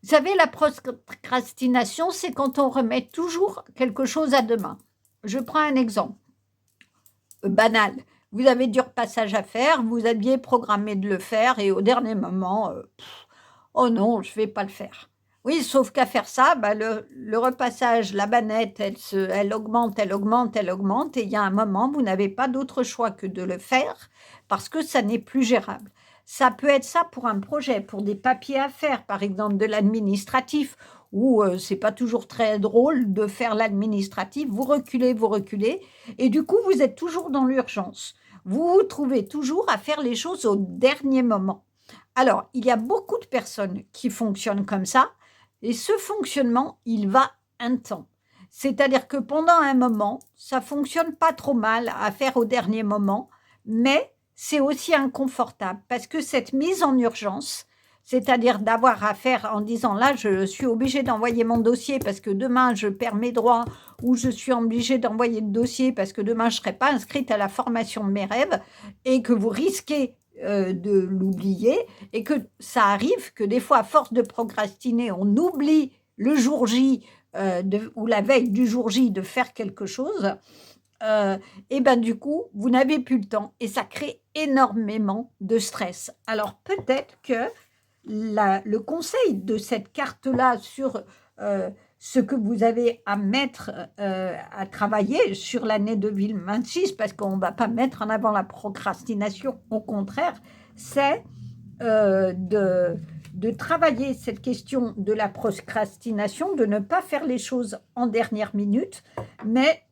Vous savez, la procrastination, c'est quand on remet toujours quelque chose à demain. Je prends un exemple banal. Vous avez du repassage à faire, vous aviez programmé de le faire et au dernier moment, oh non, je ne vais pas le faire. Oui, sauf qu'à faire ça, le repassage, la bannette, elle augmente, elle augmente, elle augmente, et il y a un moment, vous n'avez pas d'autre choix que de le faire parce que ça n'est plus gérable. Ça peut être ça pour un projet, pour des papiers à faire, par exemple de l'administratif, où c'est pas toujours très drôle de faire l'administratif, vous reculez, et du coup, vous êtes toujours dans l'urgence. Vous vous trouvez toujours à faire les choses au dernier moment. Alors, il y a beaucoup de personnes qui fonctionnent comme ça, et ce fonctionnement, il va un temps. C'est-à-dire que pendant un moment, ça fonctionne pas trop mal à faire au dernier moment, mais c'est aussi inconfortable parce que cette mise en urgence, c'est-à-dire d'avoir à faire en disant là, je suis obligée d'envoyer mon dossier parce que demain je perds mes droits, ou je suis obligée d'envoyer le dossier parce que demain je ne serai pas inscrite à la formation de mes rêves, et que vous risquez de l'oublier, et que ça arrive que des fois, à force de procrastiner, on oublie le jour J ou la veille du jour J de faire quelque chose, et ben du coup, vous n'avez plus le temps et ça crée énormément de stress. Alors peut-être que le conseil de cette carte-là sur ce que vous avez à mettre, à travailler sur l'année 2026, parce qu'on ne va pas mettre en avant la procrastination, au contraire, c'est de travailler cette question de la procrastination, de ne pas faire les choses en dernière minute, mais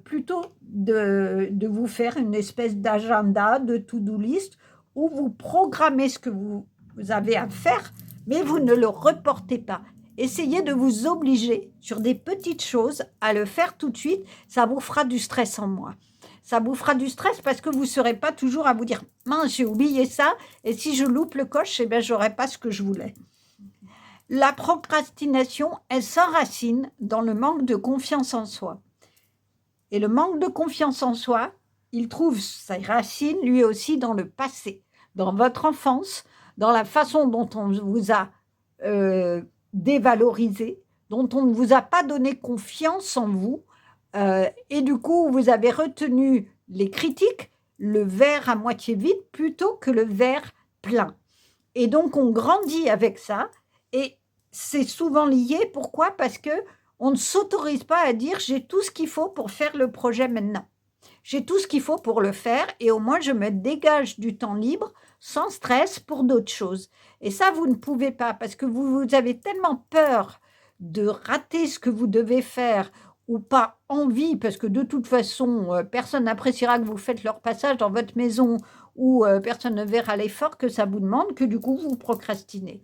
plutôt de vous faire une espèce d'agenda, de to-do list, où vous programmez ce que vous avez à faire, mais vous ne le reportez pas. Essayez de vous obliger sur des petites choses à le faire tout de suite, ça vous fera du stress en moins. Ça vous fera du stress parce que vous ne serez pas toujours à vous dire « mince, j'ai oublié ça, et si je loupe le coche, eh bien, je n'aurai pas ce que je voulais ». La procrastination, elle s'enracine dans le manque de confiance en soi. Et le manque de confiance en soi, il trouve ses racines lui aussi dans le passé, dans votre enfance, dans la façon dont on vous a dévalorisé, dont on ne vous a pas donné confiance en vous, et du coup, vous avez retenu les critiques, le verre à moitié vide plutôt que le verre plein. Et donc, on grandit avec ça, et c'est souvent lié. Pourquoi? Parce que on ne s'autorise pas à dire « j'ai tout ce qu'il faut pour faire le projet maintenant. J'ai tout ce qu'il faut pour le faire et au moins je me dégage du temps libre sans stress pour d'autres choses. » Et ça, vous ne pouvez pas parce que vous avez tellement peur de rater ce que vous devez faire ou pas envie, parce que de toute façon, personne n'appréciera que vous faites leur passage dans votre maison, ou personne ne verra l'effort que ça vous demande, que du coup, vous procrastinez.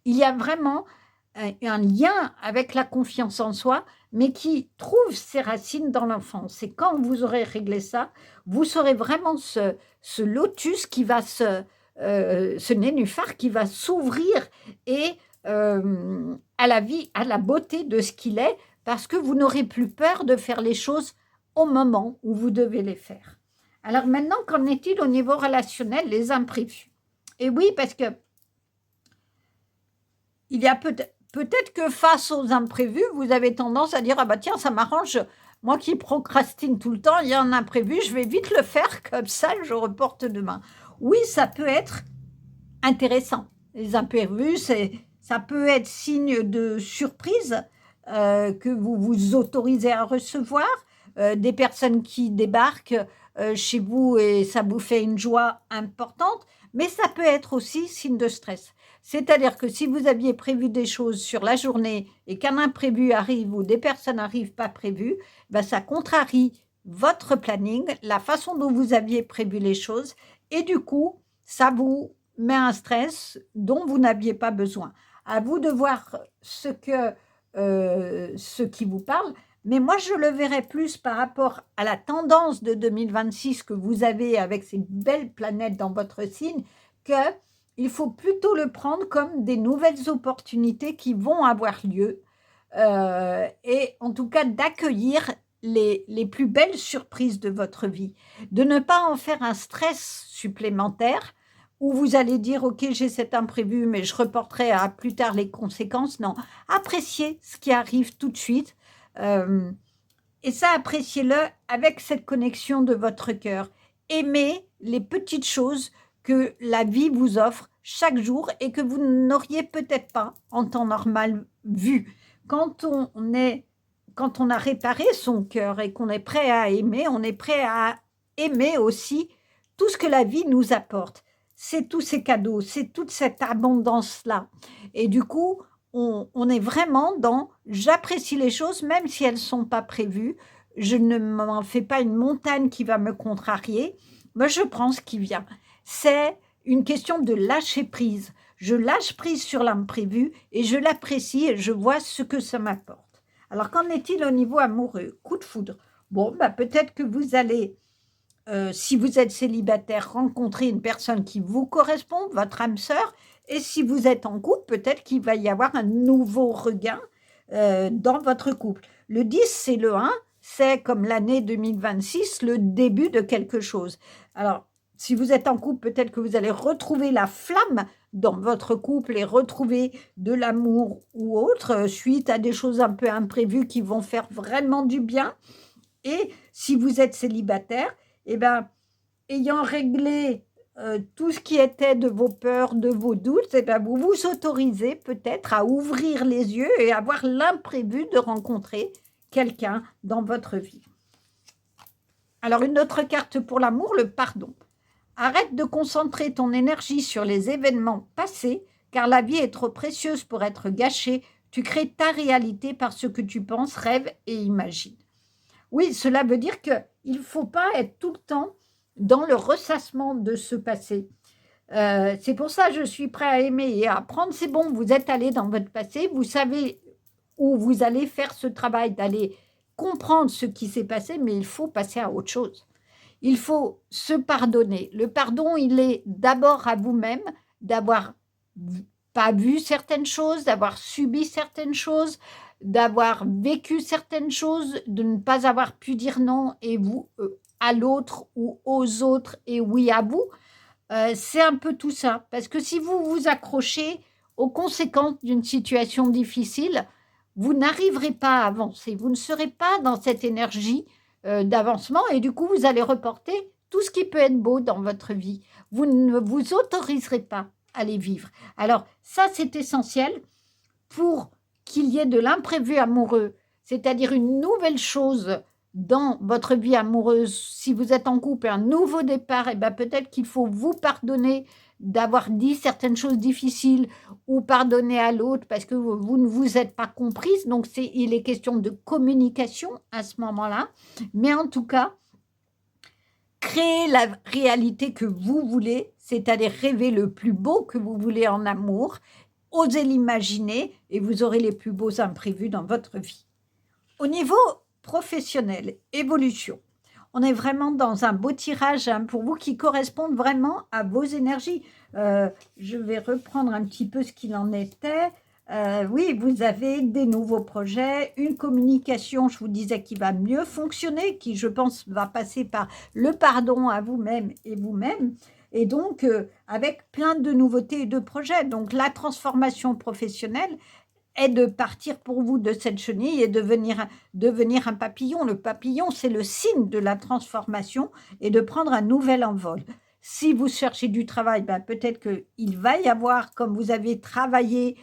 Il y a vraiment un lien avec la confiance en soi, mais qui trouve ses racines dans l'enfance. Et quand vous aurez réglé ça, vous serez vraiment ce lotus qui va ce nénuphar qui va s'ouvrir et à la vie, à la beauté de ce qu'il est, parce que vous n'aurez plus peur de faire les choses au moment où vous devez les faire. Alors maintenant, qu'en est-il au niveau relationnel, les imprévus? Et oui, parce que il y a peut-être que face aux imprévus, vous avez tendance à dire « ah bah tiens, ça m'arrange, moi qui procrastine tout le temps, il y a un imprévu, je vais vite le faire, comme ça je reporte demain ». Oui, ça peut être intéressant. Les imprévus, ça peut être signe de surprise que vous vous autorisez à recevoir, des personnes qui débarquent chez vous et ça vous fait une joie importante, mais ça peut être aussi signe de stress. C'est-à-dire que si vous aviez prévu des choses sur la journée et qu'un imprévu arrive ou des personnes n'arrivent pas prévues, ben ça contrarie votre planning, la façon dont vous aviez prévu les choses, et du coup, ça vous met un stress dont vous n'aviez pas besoin. À vous de voir ce qui vous parle, mais moi je le verrais plus par rapport à la tendance de 2026 que vous avez avec ces belles planètes dans votre signe, qu'il faut plutôt le prendre comme des nouvelles opportunités qui vont avoir lieu, et en tout cas d'accueillir les plus belles surprises de votre vie, de ne pas en faire un stress supplémentaire où vous allez dire, OK, j'ai cet imprévu, mais je reporterai à plus tard les conséquences. Non, appréciez ce qui arrive tout de suite. Euh, et ça, appréciez-le avec cette connexion de votre cœur. Aimez les petites choses que la vie vous offre chaque jour et que vous n'auriez peut-être pas en temps normal vu. Quand on est, quand on a réparé son cœur et qu'on est prêt à aimer, on est prêt à aimer aussi tout ce que la vie nous apporte. C'est tous ces cadeaux, c'est toute cette abondance-là. Et du coup, on est vraiment dans j'apprécie les choses, même si elles ne sont pas prévues. Je ne m'en fais pas une montagne qui va me contrarier. Moi, je prends ce qui vient. C'est une question de lâcher prise. Je lâche prise sur l'imprévu et je l'apprécie et je vois ce que ça m'apporte. Alors, qu'en est-il au niveau amoureux? Coup de foudre. Bon, bah, peut-être que vous allez, si vous êtes célibataire, rencontrer une personne qui vous correspond, votre âme sœur. Et si vous êtes en couple, peut-être qu'il va y avoir un nouveau regain dans votre couple. Le 10, c'est le 1, c'est comme l'année 2026, le début de quelque chose. Alors, si vous êtes en couple, peut-être que vous allez retrouver la flamme dans votre couple et retrouver de l'amour ou autre, suite à des choses un peu imprévues qui vont faire vraiment du bien. Et si vous êtes célibataire, eh ben, ayant réglé tout ce qui était de vos peurs, de vos doutes, eh ben, vous vous autorisez peut-être à ouvrir les yeux et avoir l'imprévu de rencontrer quelqu'un dans votre vie. Alors, une autre carte pour l'amour, le pardon. Arrête de concentrer ton énergie sur les événements passés, car la vie est trop précieuse pour être gâchée. Tu crées ta réalité par ce que tu penses, rêves et imagines. Oui, cela veut dire qu'il ne faut pas être tout le temps dans le ressassement de ce passé. C'est pour ça que je suis prêt à aimer et à apprendre. C'est bon, vous êtes allé dans votre passé, vous savez où vous allez faire ce travail d'aller comprendre ce qui s'est passé, mais il faut passer à autre chose. Il faut se pardonner. Le pardon, il est d'abord à vous-même, d'avoir pas vu certaines choses, d'avoir subi certaines choses, d'avoir vécu certaines choses, de ne pas avoir pu dire non et vous à l'autre ou aux autres et oui à vous. C'est un peu tout ça. Parce que si vous vous accrochez aux conséquences d'une situation difficile, vous n'arriverez pas à avancer. Vous ne serez pas dans cette énergie d'avancement et du coup, vous allez reporter tout ce qui peut être beau dans votre vie. Vous ne vous autoriserez pas à les vivre. Alors, ça, c'est essentiel pour qu'il y ait de l'imprévu amoureux, c'est-à-dire une nouvelle chose dans votre vie amoureuse. Si vous êtes en couple, un nouveau départ, et ben peut-être qu'il faut vous pardonner d'avoir dit certaines choses difficiles ou pardonner à l'autre parce que vous ne vous êtes pas comprise. Donc, il est question de communication à ce moment-là. Mais en tout cas, créez la réalité que vous voulez, c'est-à-dire rêver le plus beau que vous voulez en amour, osez l'imaginer et vous aurez les plus beaux imprévus dans votre vie. Au niveau professionnel, évolution, on est vraiment dans un beau tirage pour vous qui correspondent vraiment à vos énergies. Je vais reprendre un petit peu ce qu'il en était. Oui, vous avez des nouveaux projets, une communication, je vous disais, qui va mieux fonctionner, qui, je pense, va passer par le pardon à vous-même et vous-même, et donc avec plein de nouveautés et de projets. Donc, la transformation professionnelle est de partir pour vous de cette chenille et devenir un papillon. Le papillon, c'est le signe de la transformation et de prendre un nouvel envol. Si vous cherchez du travail, ben peut-être qu'il va y avoir, comme vous avez travaillé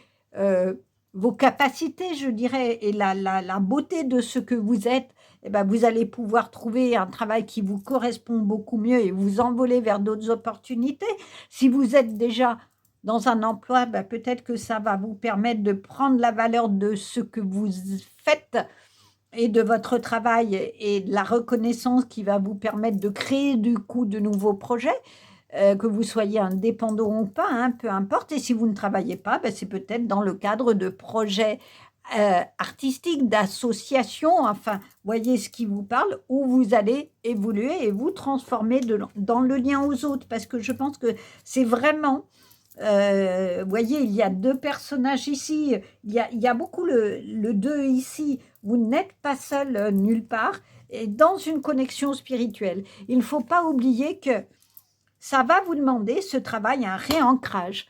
vos capacités, je dirais, et la beauté de ce que vous êtes, eh ben vous allez pouvoir trouver un travail qui vous correspond beaucoup mieux et vous envoler vers d'autres opportunités. Si vous êtes déjà dans un emploi, ben peut-être que ça va vous permettre de prendre la valeur de ce que vous faites et de votre travail et de la reconnaissance qui va vous permettre de créer du coup de nouveaux projets. Que vous soyez indépendant ou pas, hein, peu importe. Et si vous ne travaillez pas, ben c'est peut-être dans le cadre de projets artistiques, d'associations, enfin, voyez ce qui vous parle, où vous allez évoluer et vous transformer dans le lien aux autres. Parce que je pense que c'est vraiment... voyez, il y a deux personnages ici, il y a beaucoup le 2 ici, Vous n'êtes pas seul nulle part et dans une connexion spirituelle. Il ne faut pas oublier que ça va vous demander ce travail, un réancrage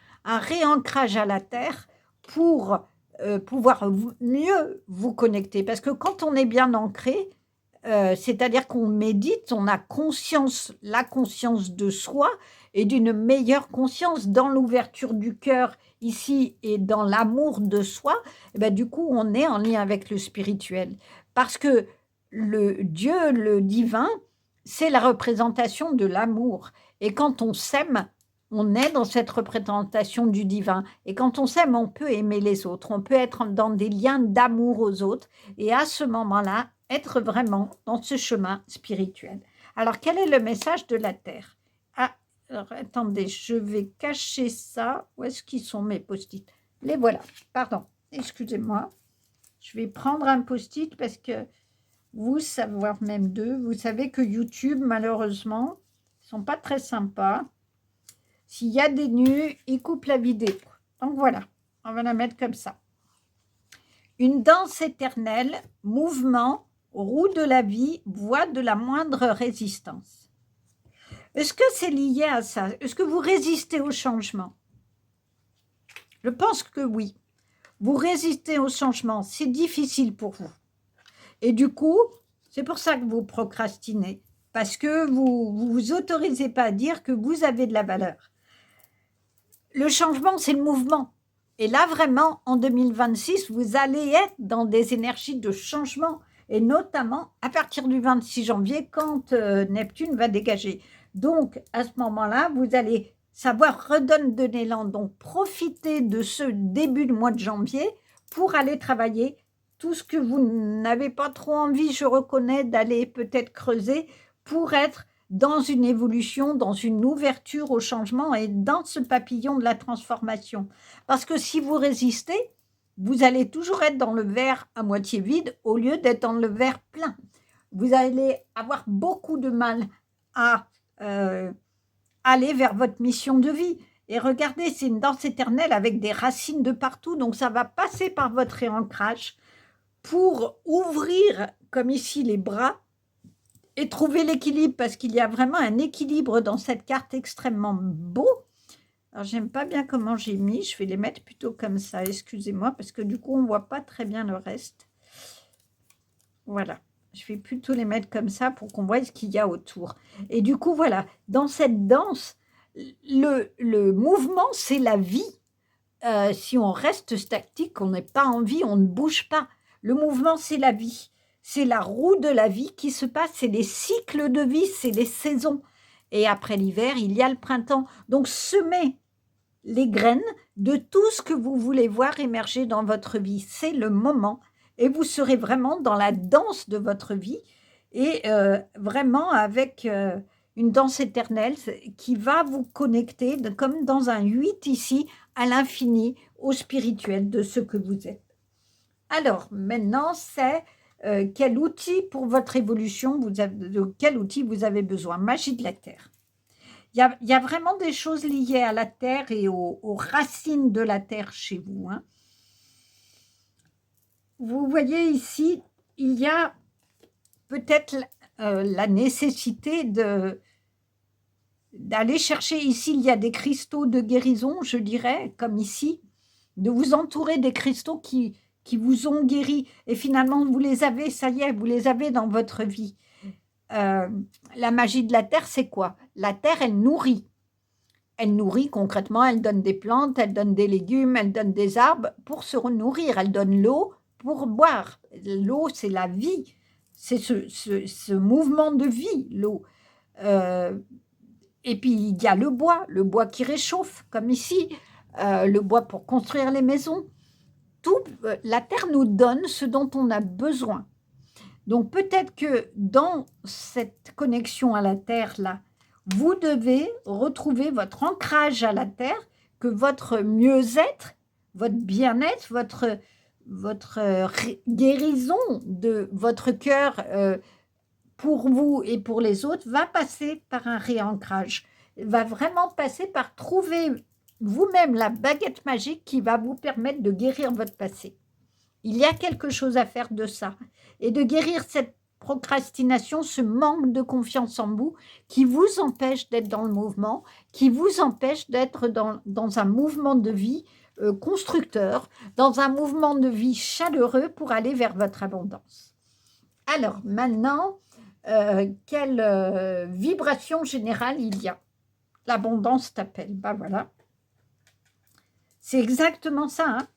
à la terre pour pouvoir mieux vous connecter. Parce que quand on est bien ancré, c'est-à-dire qu'on médite, on a conscience, la conscience de soi et d'une meilleure conscience dans l'ouverture du cœur ici et dans l'amour de soi, et ben, du coup, on est en lien avec le spirituel. Parce que le Dieu, le divin, c'est la représentation de l'amour. Et quand on s'aime, on est dans cette représentation du divin. Et quand on s'aime, on peut aimer les autres, on peut être dans des liens d'amour aux autres. Et à ce moment-là, être vraiment dans ce chemin spirituel. Alors, quel est le message de la Terre? Ah, alors, attendez, je vais cacher ça. Où est-ce qu'ils sont mes post-it? Les voilà, pardon, excusez-moi. Je vais prendre un post-it parce que vous, savoir même deux, vous savez que YouTube, malheureusement, ils ne sont pas très sympas. S'il y a des nus, ils coupent la vidéo. Donc voilà, on va la mettre comme ça. Une danse éternelle, mouvement, roue de la vie, voie de la moindre résistance. Est-ce que c'est lié à ça? Est-ce que vous résistez au changement? Je pense que oui. Vous résistez au changement, c'est difficile pour vous. Et du coup, c'est pour ça que vous procrastinez. Parce que vous ne vous autorisez pas à dire que vous avez de la valeur. Le changement, c'est le mouvement. Et là, vraiment, en 2026, vous allez être dans des énergies de changement. Et notamment à partir du 26 janvier, quand Neptune va dégager. Donc, à ce moment-là, vous allez savoir redonner de l'élan. Donc, profitez de ce début de mois de janvier pour aller travailler tout ce que vous n'avez pas trop envie, je reconnais, d'aller peut-être creuser pour être dans une évolution, dans une ouverture au changement et dans ce papillon de la transformation. Parce que si vous résistez, vous allez toujours être dans le verre à moitié vide au lieu d'être dans le verre plein. Vous allez avoir beaucoup de mal à aller vers votre mission de vie. Et regardez, c'est une danse éternelle avec des racines de partout, donc ça va passer par votre réancrage pour ouvrir, comme ici, les bras et trouver l'équilibre, parce qu'il y a vraiment un équilibre dans cette carte extrêmement beau. Alors, j'aime pas bien comment j'ai mis, je vais les mettre plutôt comme ça, excusez-moi, parce que du coup, on voit pas très bien le reste. Voilà, je vais plutôt les mettre comme ça pour qu'on voit ce qu'il y a autour. Et du coup, voilà, dans cette danse, le mouvement, c'est la vie. Si on reste statique, on n'est pas en vie, on ne bouge pas. Le mouvement, c'est la vie. C'est la roue de la vie qui se passe, c'est les cycles de vie, c'est les saisons. Et après l'hiver, il y a le printemps. Donc, semez les graines de tout ce que vous voulez voir émerger dans votre vie. C'est le moment. Et vous serez vraiment dans la danse de votre vie et vraiment avec une danse éternelle qui va vous connecter, comme dans un 8 ici, à l'infini, au spirituel de ce que vous êtes. Alors, maintenant, c'est quel outil pour votre évolution, de quel outil vous avez besoin? Magie de la Terre. Il y a vraiment des choses liées à la Terre et aux racines de la Terre chez vous. Hein. Vous voyez ici, il y a peut-être la nécessité d'aller chercher. Ici, il y a des cristaux de guérison, je dirais, comme ici, de vous entourer des cristaux qui vous ont guéri. Et finalement, vous les avez, ça y est, vous les avez dans votre vie. La magie de la Terre, c'est quoi? La Terre, elle nourrit. Elle nourrit concrètement, elle donne des plantes, elle donne des légumes, elle donne des arbres pour se nourrir. Elle donne l'eau pour boire. L'eau, c'est la vie. C'est ce mouvement de vie, l'eau. Et puis, il y a le bois qui réchauffe, comme ici, le bois pour construire les maisons. Tout, la Terre nous donne ce dont on a besoin. Donc, peut-être que dans cette connexion à la Terre, là, vous devez retrouver votre ancrage à la Terre, que votre mieux-être, votre bien-être, votre guérison de votre cœur pour vous et pour les autres va passer par un réancrage, va vraiment passer par trouver vous-même la baguette magique qui va vous permettre de guérir votre passé. Il y a quelque chose à faire de ça. Et de guérir cette procrastination, ce manque de confiance en vous qui vous empêche d'être dans le mouvement, qui vous empêche d'être dans un mouvement de vie constructeur, dans un mouvement de vie chaleureux pour aller vers votre abondance. Alors maintenant, quelle vibration générale il y a? L'abondance t'appelle. Ben voilà. C'est exactement ça. Hein.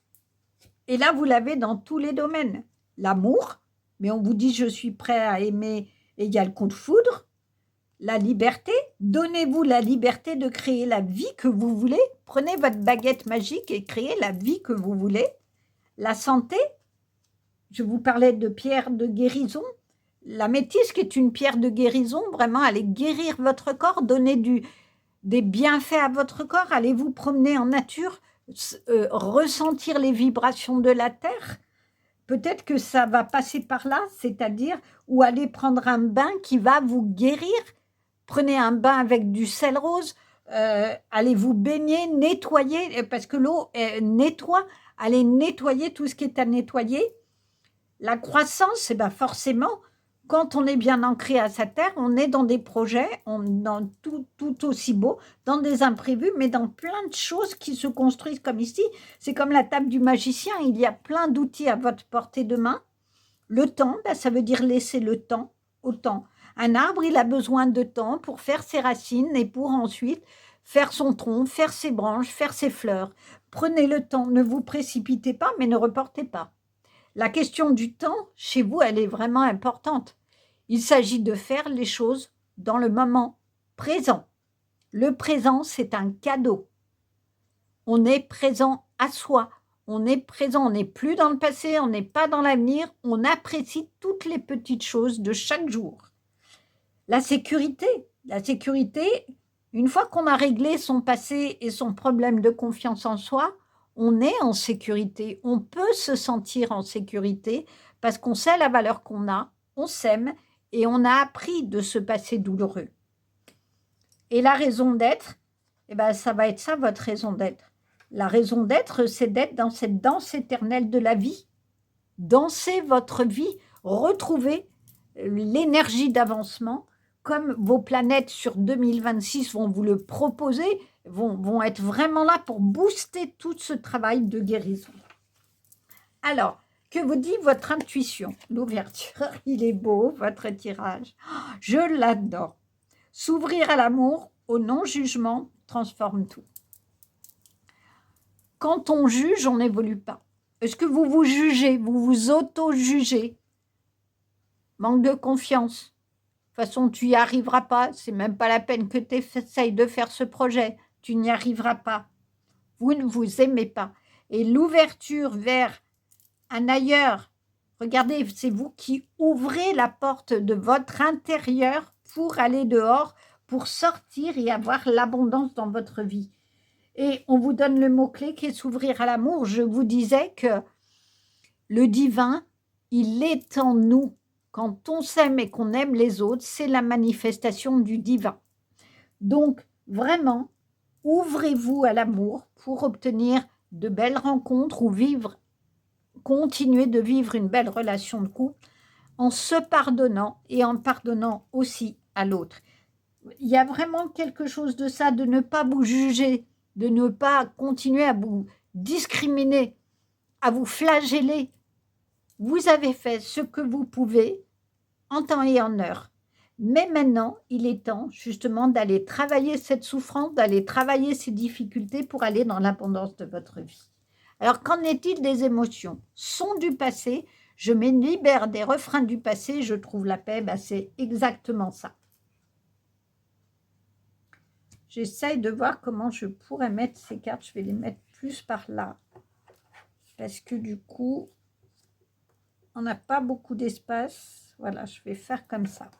Et là, vous l'avez dans tous les domaines. L'amour, mais on vous dit je suis prêt à aimer égale coup de foudre. La liberté, donnez-vous la liberté de créer la vie que vous voulez. Prenez votre baguette magique et créez la vie que vous voulez. La santé, je vous parlais de pierre de guérison. L'améthyste qui est une pierre de guérison, vraiment, allez guérir votre corps, donner des bienfaits à votre corps, allez vous promener en nature, ressentir les vibrations de la terre. Peut-être que ça va passer par là, c'est-à-dire, ou aller prendre un bain qui va vous guérir. Prenez un bain avec du sel rose, allez vous baigner, nettoyer, parce que l'eau nettoie, allez nettoyer tout ce qui est à nettoyer. La croissance, eh ben forcément, quand on est bien ancré à sa terre, on est dans des projets, dans tout aussi beau, dans des imprévus, mais dans plein de choses qui se construisent comme ici. C'est comme la table du magicien, il y a plein d'outils à votre portée de main. Le temps, ben, ça veut dire laisser le temps au temps. Un arbre, il a besoin de temps pour faire ses racines et pour ensuite faire son tronc, faire ses branches, faire ses fleurs. Prenez le temps, ne vous précipitez pas, mais ne reportez pas. La question du temps, chez vous, elle est vraiment importante. Il s'agit de faire les choses dans le moment présent. Le présent, c'est un cadeau. On est présent à soi. On est présent, on n'est plus dans le passé, on n'est pas dans l'avenir. On apprécie toutes les petites choses de chaque jour. La sécurité, une fois qu'on a réglé son passé et son problème de confiance en soi, on est en sécurité, on peut se sentir en sécurité parce qu'on sait la valeur qu'on a, on s'aime et on a appris de ce passé douloureux. Et la raison d'être, eh ben, ça va être ça votre raison d'être. La raison d'être, c'est d'être dans cette danse éternelle de la vie. Dansez votre vie, retrouvez l'énergie d'avancement comme vos planètes sur 2026 vont vous le proposer, vont être vraiment là pour booster tout ce travail de guérison. Alors, que vous dit votre intuition? L'ouverture, il est beau, votre tirage. Je l'adore. S'ouvrir à l'amour, au non-jugement, transforme tout. Quand on juge, on n'évolue pas. Est-ce que vous vous jugez, vous vous auto-jugez? Manque de confiance. De toute façon, tu n'y arriveras pas. C'est même pas la peine que tu essayes de faire ce projet. Tu n'y arriveras pas. Vous ne vous aimez pas. Et l'ouverture vers un ailleurs, regardez, c'est vous qui ouvrez la porte de votre intérieur pour aller dehors, pour sortir et avoir l'abondance dans votre vie. Et on vous donne le mot-clé qui est s'ouvrir à l'amour. Je vous disais que le divin, il est en nous. Quand on s'aime et qu'on aime les autres, c'est la manifestation du divin. Donc, vraiment, ouvrez-vous à l'amour pour obtenir de belles rencontres ou continuer de vivre une belle relation de couple en se pardonnant et en pardonnant aussi à l'autre. Il y a vraiment quelque chose de ça, de ne pas vous juger, de ne pas continuer à vous discriminer, à vous flageller. Vous avez fait ce que vous pouvez en temps et en heure. Mais maintenant, il est temps justement d'aller travailler cette souffrance, d'aller travailler ces difficultés pour aller dans l'abondance de votre vie. Alors, qu'en est-il des émotions? Sont du passé, je me libère des refrains du passé, je trouve la paix, ben c'est exactement ça. J'essaye de voir comment je pourrais mettre ces cartes, je vais les mettre plus par là, parce que du coup, on n'a pas beaucoup d'espace. Voilà, je vais faire comme ça.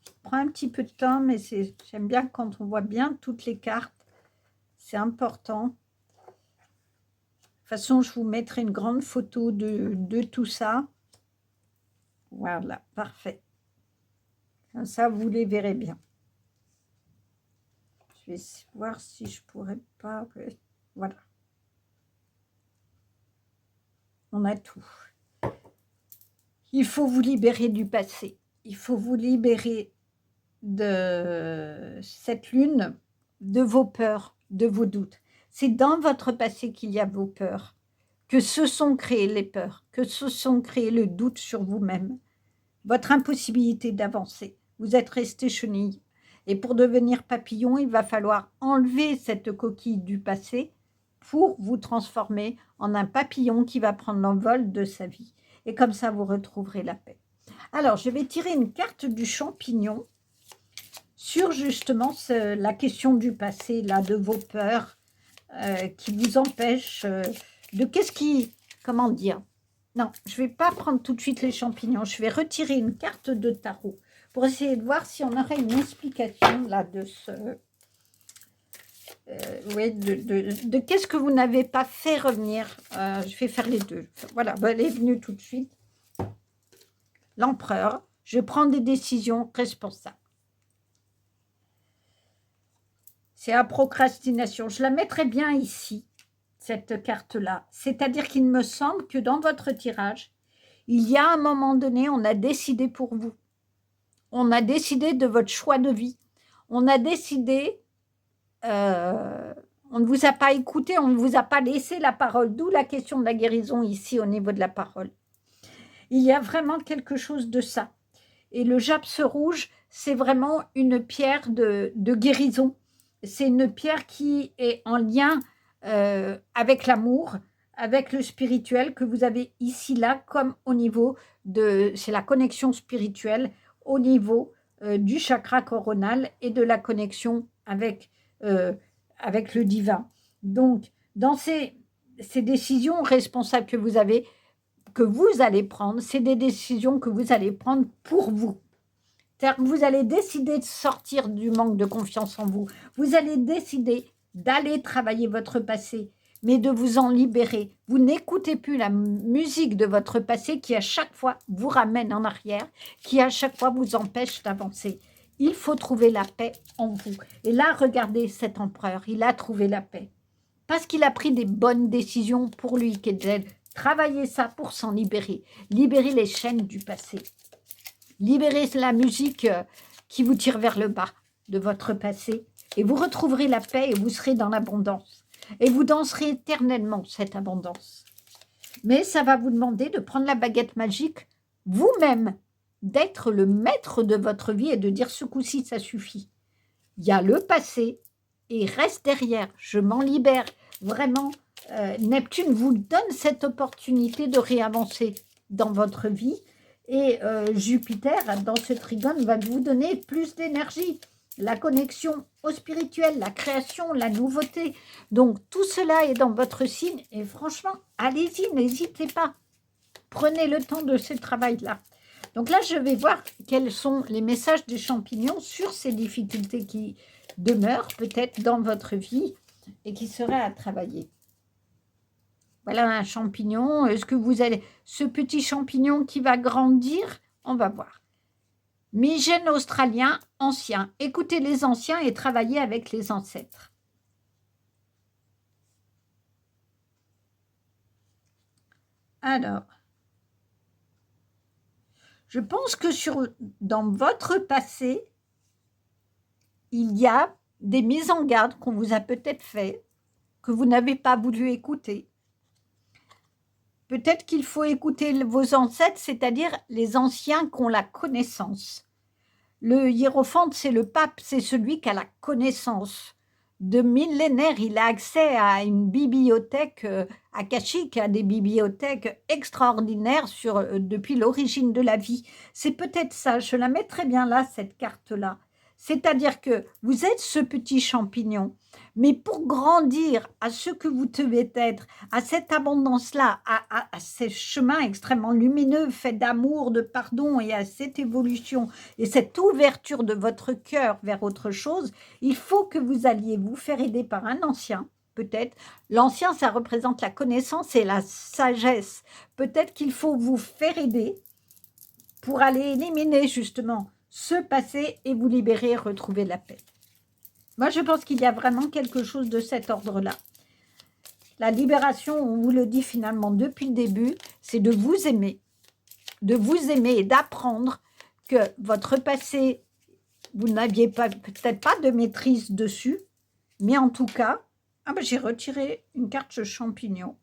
Je prends un petit peu de temps, mais j'aime bien quand on voit bien toutes les cartes. C'est important. De toute façon, je vous mettrai une grande photo de tout ça. Voilà, parfait. Comme ça, vous les verrez bien. Je vais voir si je pourrais pas... Voilà. on a tout. Il faut vous libérer du passé. Il faut vous libérer de cette lune, de vos peurs, de vos doutes. C'est dans votre passé qu'il y a vos peurs, que se sont créées les peurs, que se sont créés le doute sur vous-même, votre impossibilité d'avancer. Vous êtes resté chenille. Et pour devenir papillon, il va falloir enlever cette coquille du passé pour vous transformer en un papillon qui va prendre l'envol de sa vie. Et comme ça, vous retrouverez la paix. Alors, je vais tirer une carte du champignon sur justement la question du passé, là, de vos peurs qui vous empêchent de qu'est-ce qui, comment dire, non, je ne vais pas prendre tout de suite les champignons, je vais retirer une carte de tarot pour essayer de voir si on aurait une explication là de ce, oui, de qu'est-ce que vous n'avez pas fait revenir. Je vais faire les deux. Voilà, elle est venue tout de suite. L'empereur, je prends des décisions responsables. C'est la procrastination. Je la mettrai bien ici, cette carte-là. C'est-à-dire qu'il me semble que dans votre tirage, il y a un moment donné, on a décidé pour vous. On a décidé de votre choix de vie. On a décidé, on ne vous a pas écouté, on ne vous a pas laissé la parole. D'où la question de la guérison ici au niveau de la parole. Il y a vraiment quelque chose de ça. Et le japs rouge, c'est vraiment une pierre de guérison. C'est une pierre qui est en lien avec l'amour, avec le spirituel que vous avez ici, là, comme au niveau de... C'est la connexion spirituelle au niveau du chakra coronal et de la connexion avec le divin. Donc, dans ces décisions responsables que vous allez prendre, c'est des décisions que vous allez prendre pour vous. C'est-à-dire que vous allez décider de sortir du manque de confiance en vous. Vous allez décider d'aller travailler votre passé, mais de vous en libérer. Vous n'écoutez plus la musique de votre passé qui à chaque fois vous ramène en arrière, qui à chaque fois vous empêche d'avancer. Il faut trouver la paix en vous. Et là, regardez cet empereur, il a trouvé la paix. Parce qu'il a pris des bonnes décisions pour lui, Kedjel. Travaillez ça pour s'en libérer. Libérer les chaînes du passé. Libérez la musique qui vous tire vers le bas de votre passé et vous retrouverez la paix et vous serez dans l'abondance. Et vous danserez éternellement cette abondance. Mais ça va vous demander de prendre la baguette magique vous-même, d'être le maître de votre vie et de dire ce coup-ci, ça suffit. Il y a le passé et reste derrière. Je m'en libère. Vraiment, Neptune vous donne cette opportunité de réavancer dans votre vie. Et Jupiter, dans ce trigone, va vous donner plus d'énergie, la connexion au spirituel, la création, la nouveauté. Donc, tout cela est dans votre signe. Et franchement, allez-y, n'hésitez pas. Prenez le temps de ce travail-là. Donc là, je vais voir quels sont les messages des champignons sur ces difficultés qui demeurent peut-être dans votre vie et qui seraient à travailler. Voilà un champignon. Est-ce que vous allez... Ce petit champignon qui va grandir, on va voir. Mygène australien, ancien. Écoutez les anciens et travaillez avec les ancêtres. Alors, je pense que dans votre passé, il y a des mises en garde qu'on vous a peut-être fait, que vous n'avez pas voulu écouter. Peut-être qu'il faut écouter vos ancêtres, c'est-à-dire les anciens qui ont la connaissance. Le hiérophante, c'est le pape, c'est celui qui a la connaissance. De millénaires, il a accès à une bibliothèque akashique, à des bibliothèques extraordinaires depuis l'origine de la vie. C'est peut-être ça, je la mets très bien là, cette carte-là. C'est-à-dire que vous êtes ce petit champignon, mais pour grandir à ce que vous devez être, à cette abondance-là, à ces chemins extrêmement lumineux, faits d'amour, de pardon et à cette évolution et cette ouverture de votre cœur vers autre chose, il faut que vous alliez vous faire aider par un ancien, peut-être. L'ancien, ça représente la connaissance et la sagesse. Peut-être qu'il faut vous faire aider pour aller éliminer justement ce passé et vous libérer et retrouver la paix. Moi, je pense qu'il y a vraiment quelque chose de cet ordre-là. La libération, on vous le dit finalement depuis le début, c'est de vous aimer et d'apprendre que votre passé, vous n'aviez peut-être pas de maîtrise dessus, mais en tout cas, j'ai retiré une carte champignon.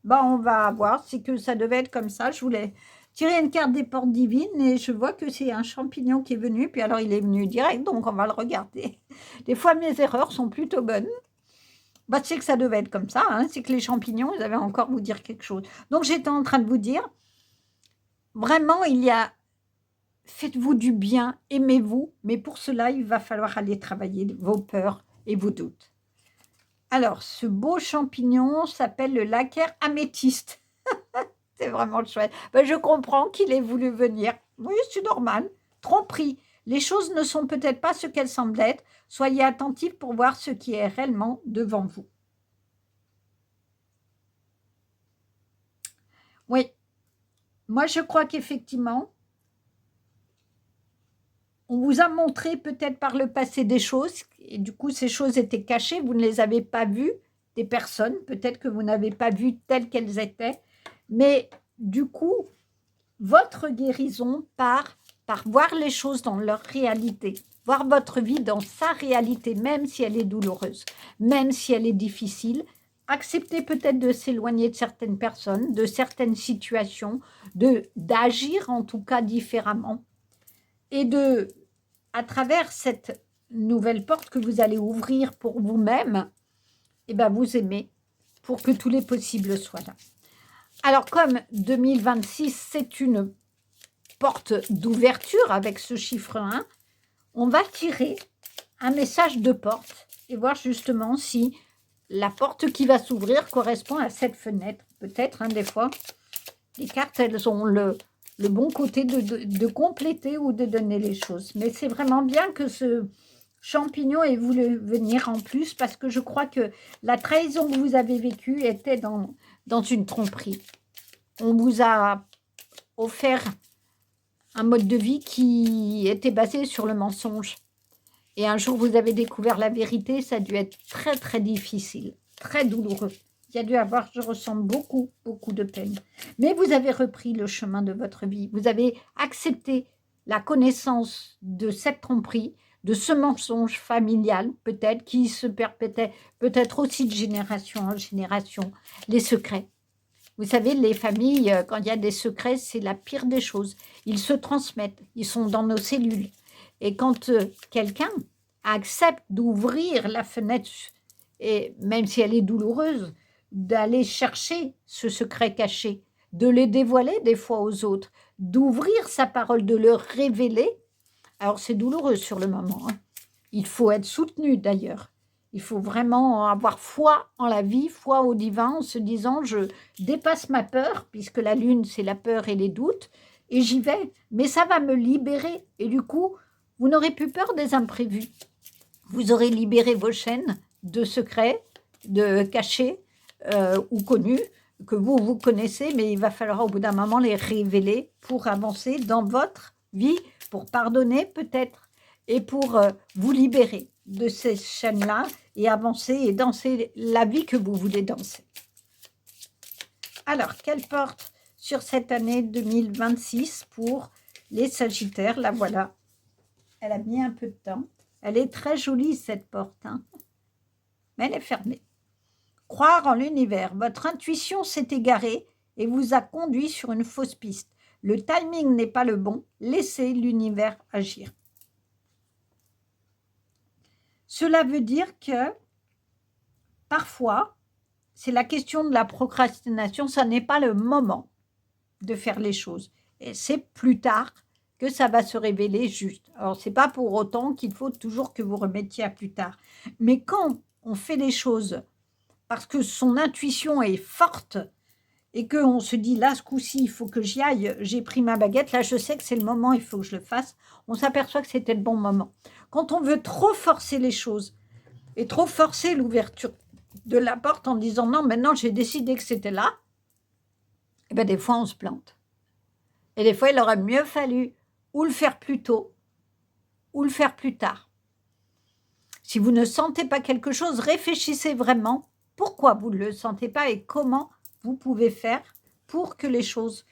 On va voir, c'est que ça devait être comme ça. Je voulais tirer une carte des portes divines et je vois que c'est un champignon qui est venu, puis alors il est venu direct, donc on va le regarder. Des fois, mes erreurs sont plutôt bonnes. C'est que ça devait être comme ça, hein, c'est que les champignons, ils avaient encore vous dire quelque chose. Donc, j'étais en train de vous dire, vraiment, faites-vous du bien, aimez-vous, mais pour cela, il va falloir aller travailler vos peurs et vos doutes. Alors, ce beau champignon s'appelle le lacquer améthyste. C'est vraiment chouette. Je comprends qu'il ait voulu venir. Oui, c'est normal. Tromperie. Les choses ne sont peut-être pas ce qu'elles semblent être. Soyez attentifs pour voir ce qui est réellement devant vous. Oui. Moi, je crois qu'effectivement, on vous a montré peut-être par le passé des choses, et du coup, ces choses étaient cachées, vous ne les avez pas vues, des personnes, peut-être que vous n'avez pas vu telles qu'elles étaient, mais du coup, votre guérison part par voir les choses dans leur réalité, voir votre vie dans sa réalité, même si elle est douloureuse, même si elle est difficile. Accepter peut-être de s'éloigner de certaines personnes, de certaines situations, d'agir en tout cas différemment, et à travers cette nouvelle porte que vous allez ouvrir pour vous-même, vous aimer pour que tous les possibles soient là. Alors, comme 2026, c'est une porte d'ouverture avec ce chiffre 1, on va tirer un message de porte et voir justement si la porte qui va s'ouvrir correspond à cette fenêtre. Peut-être, des fois, les cartes, elles ont le bon côté de compléter ou de donner les choses. Mais c'est vraiment bien que ce champignon ait voulu venir en plus parce que je crois que la trahison que vous avez vécue était dans une tromperie. On vous a offert un mode de vie qui était basé sur le mensonge. Et un jour, vous avez découvert la vérité, ça a dû être très, très difficile, très douloureux. Il y a dû avoir, je ressens beaucoup, beaucoup de peine. Mais vous avez repris le chemin de votre vie. Vous avez accepté la connaissance de cette tromperie, de ce mensonge familial, peut-être, qui se perpétrait peut-être aussi de génération en génération, les secrets. Vous savez, les familles, quand il y a des secrets, c'est la pire des choses. Ils se transmettent, ils sont dans nos cellules. Et quand quelqu'un accepte d'ouvrir la fenêtre, et même si elle est douloureuse, d'aller chercher ce secret caché, de le dévoiler des fois aux autres, d'ouvrir sa parole, de le révéler, alors c'est douloureux sur le moment. Il faut être soutenu d'ailleurs. Il faut vraiment avoir foi en la vie, foi au divin, en se disant « je dépasse ma peur », puisque la lune, c'est la peur et les doutes, et j'y vais. Mais ça va me libérer. Et du coup, vous n'aurez plus peur des imprévus. Vous aurez libéré vos chaînes de secrets, de cachés ou connus, que vous connaissez, mais il va falloir au bout d'un moment les révéler pour avancer dans votre vie, pour pardonner peut-être, et pour vous libérer de ces chaînes-là et avancer et danser la vie que vous voulez danser. Alors, quelle porte sur cette année 2026 pour les Sagittaires? La voilà. Elle a mis un peu de temps. Elle est très jolie, cette porte, mais elle est fermée. Croire en l'univers. Votre intuition s'est égarée et vous a conduit sur une fausse piste. Le timing n'est pas le bon. Laissez l'univers agir. Cela veut dire que parfois, c'est la question de la procrastination, ça n'est pas le moment de faire les choses. Et c'est plus tard que ça va se révéler juste. Alors, ce n'est pas pour autant qu'il faut toujours que vous remettiez à plus tard. Mais quand on fait les choses parce que son intuition est forte et qu'on se dit, là, ce coup-ci, il faut que j'y aille, j'ai pris ma baguette, là, je sais que c'est le moment, il faut que je le fasse, on s'aperçoit que c'était le bon moment. Quand on veut trop forcer les choses et trop forcer l'ouverture de la porte en disant, non, maintenant, j'ai décidé que c'était là, et bien, des fois, on se plante. Et des fois, il aurait mieux fallu ou le faire plus tôt ou le faire plus tard. Si vous ne sentez pas quelque chose, réfléchissez vraiment pourquoi vous ne le sentez pas et comment vous pouvez faire pour que les choses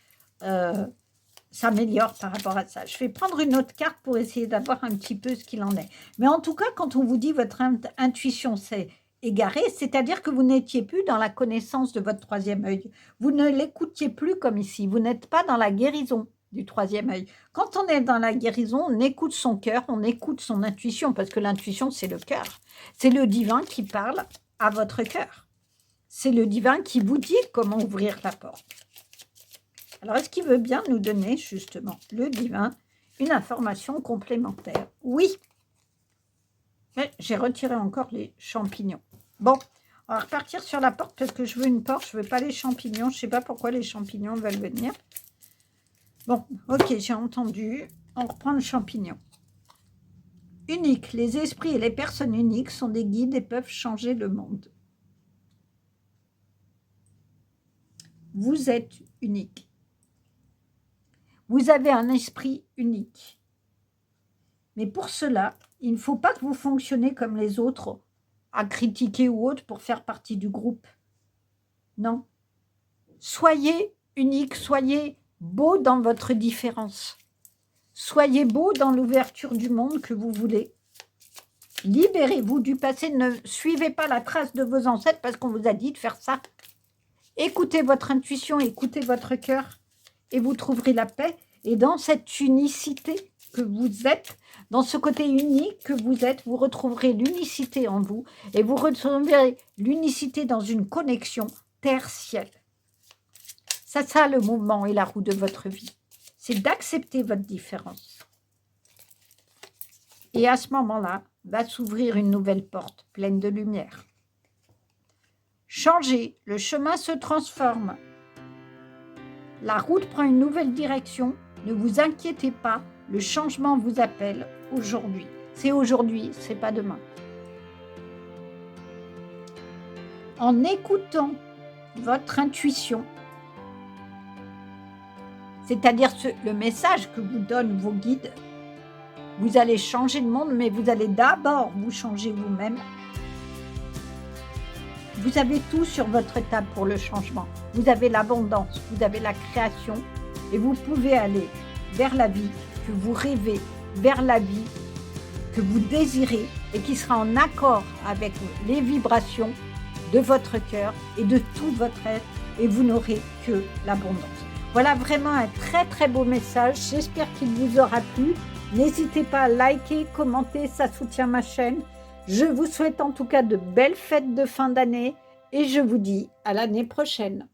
s'améliorent par rapport à ça. Je vais prendre une autre carte pour essayer d'avoir un petit peu ce qu'il en est. Mais en tout cas, quand on vous dit votre intuition s'est égarée, c'est-à-dire que vous n'étiez plus dans la connaissance de votre troisième œil. Vous ne l'écoutiez plus comme ici. Vous n'êtes pas dans la guérison du troisième œil. Quand on est dans la guérison, on écoute son cœur, on écoute son intuition, parce que l'intuition, c'est le cœur. C'est le divin qui parle à votre cœur. C'est le divin qui vous dit comment ouvrir la porte. Alors, est-ce qu'il veut bien nous donner, justement, le divin, une information complémentaire? Oui. Mais j'ai retiré encore les champignons. Bon, on va repartir sur la porte, parce que je veux une porte, je ne veux pas les champignons. Je ne sais pas pourquoi les champignons veulent venir. Bon, ok, j'ai entendu. On reprend le champignon. Unique. Les esprits et les personnes uniques sont des guides et peuvent changer le monde. Vous êtes unique. Vous avez un esprit unique. Mais pour cela, il ne faut pas que vous fonctionnez comme les autres, à critiquer ou autre pour faire partie du groupe. Non. Soyez unique, soyez beau dans votre différence. Soyez beau dans l'ouverture du monde que vous voulez. Libérez-vous du passé. Ne suivez pas la trace de vos ancêtres parce qu'on vous a dit de faire ça. Écoutez votre intuition, écoutez votre cœur et vous trouverez la paix. Et dans cette unicité que vous êtes, dans ce côté unique que vous êtes, vous retrouverez l'unicité en vous et vous retrouverez l'unicité dans une connexion terre-ciel. C'est ça le mouvement et la roue de votre vie. C'est d'accepter votre différence. Et à ce moment-là, va s'ouvrir une nouvelle porte pleine de lumière. Changez, le chemin se transforme. La route prend une nouvelle direction. Ne vous inquiétez pas, le changement vous appelle aujourd'hui. C'est aujourd'hui, c'est pas demain. En écoutant votre intuition, c'est-à-dire le message que vous donnent vos guides, vous allez changer le monde, mais vous allez d'abord vous changer vous-même. Vous avez tout sur votre table pour le changement. Vous avez l'abondance, vous avez la création et vous pouvez aller vers la vie que vous rêvez, vers la vie que vous désirez et qui sera en accord avec les vibrations de votre cœur et de tout votre être et vous n'aurez que l'abondance. Voilà vraiment un très très beau message. J'espère qu'il vous aura plu. N'hésitez pas à liker, commenter, ça soutient ma chaîne. Je vous souhaite en tout cas de belles fêtes de fin d'année et je vous dis à l'année prochaine.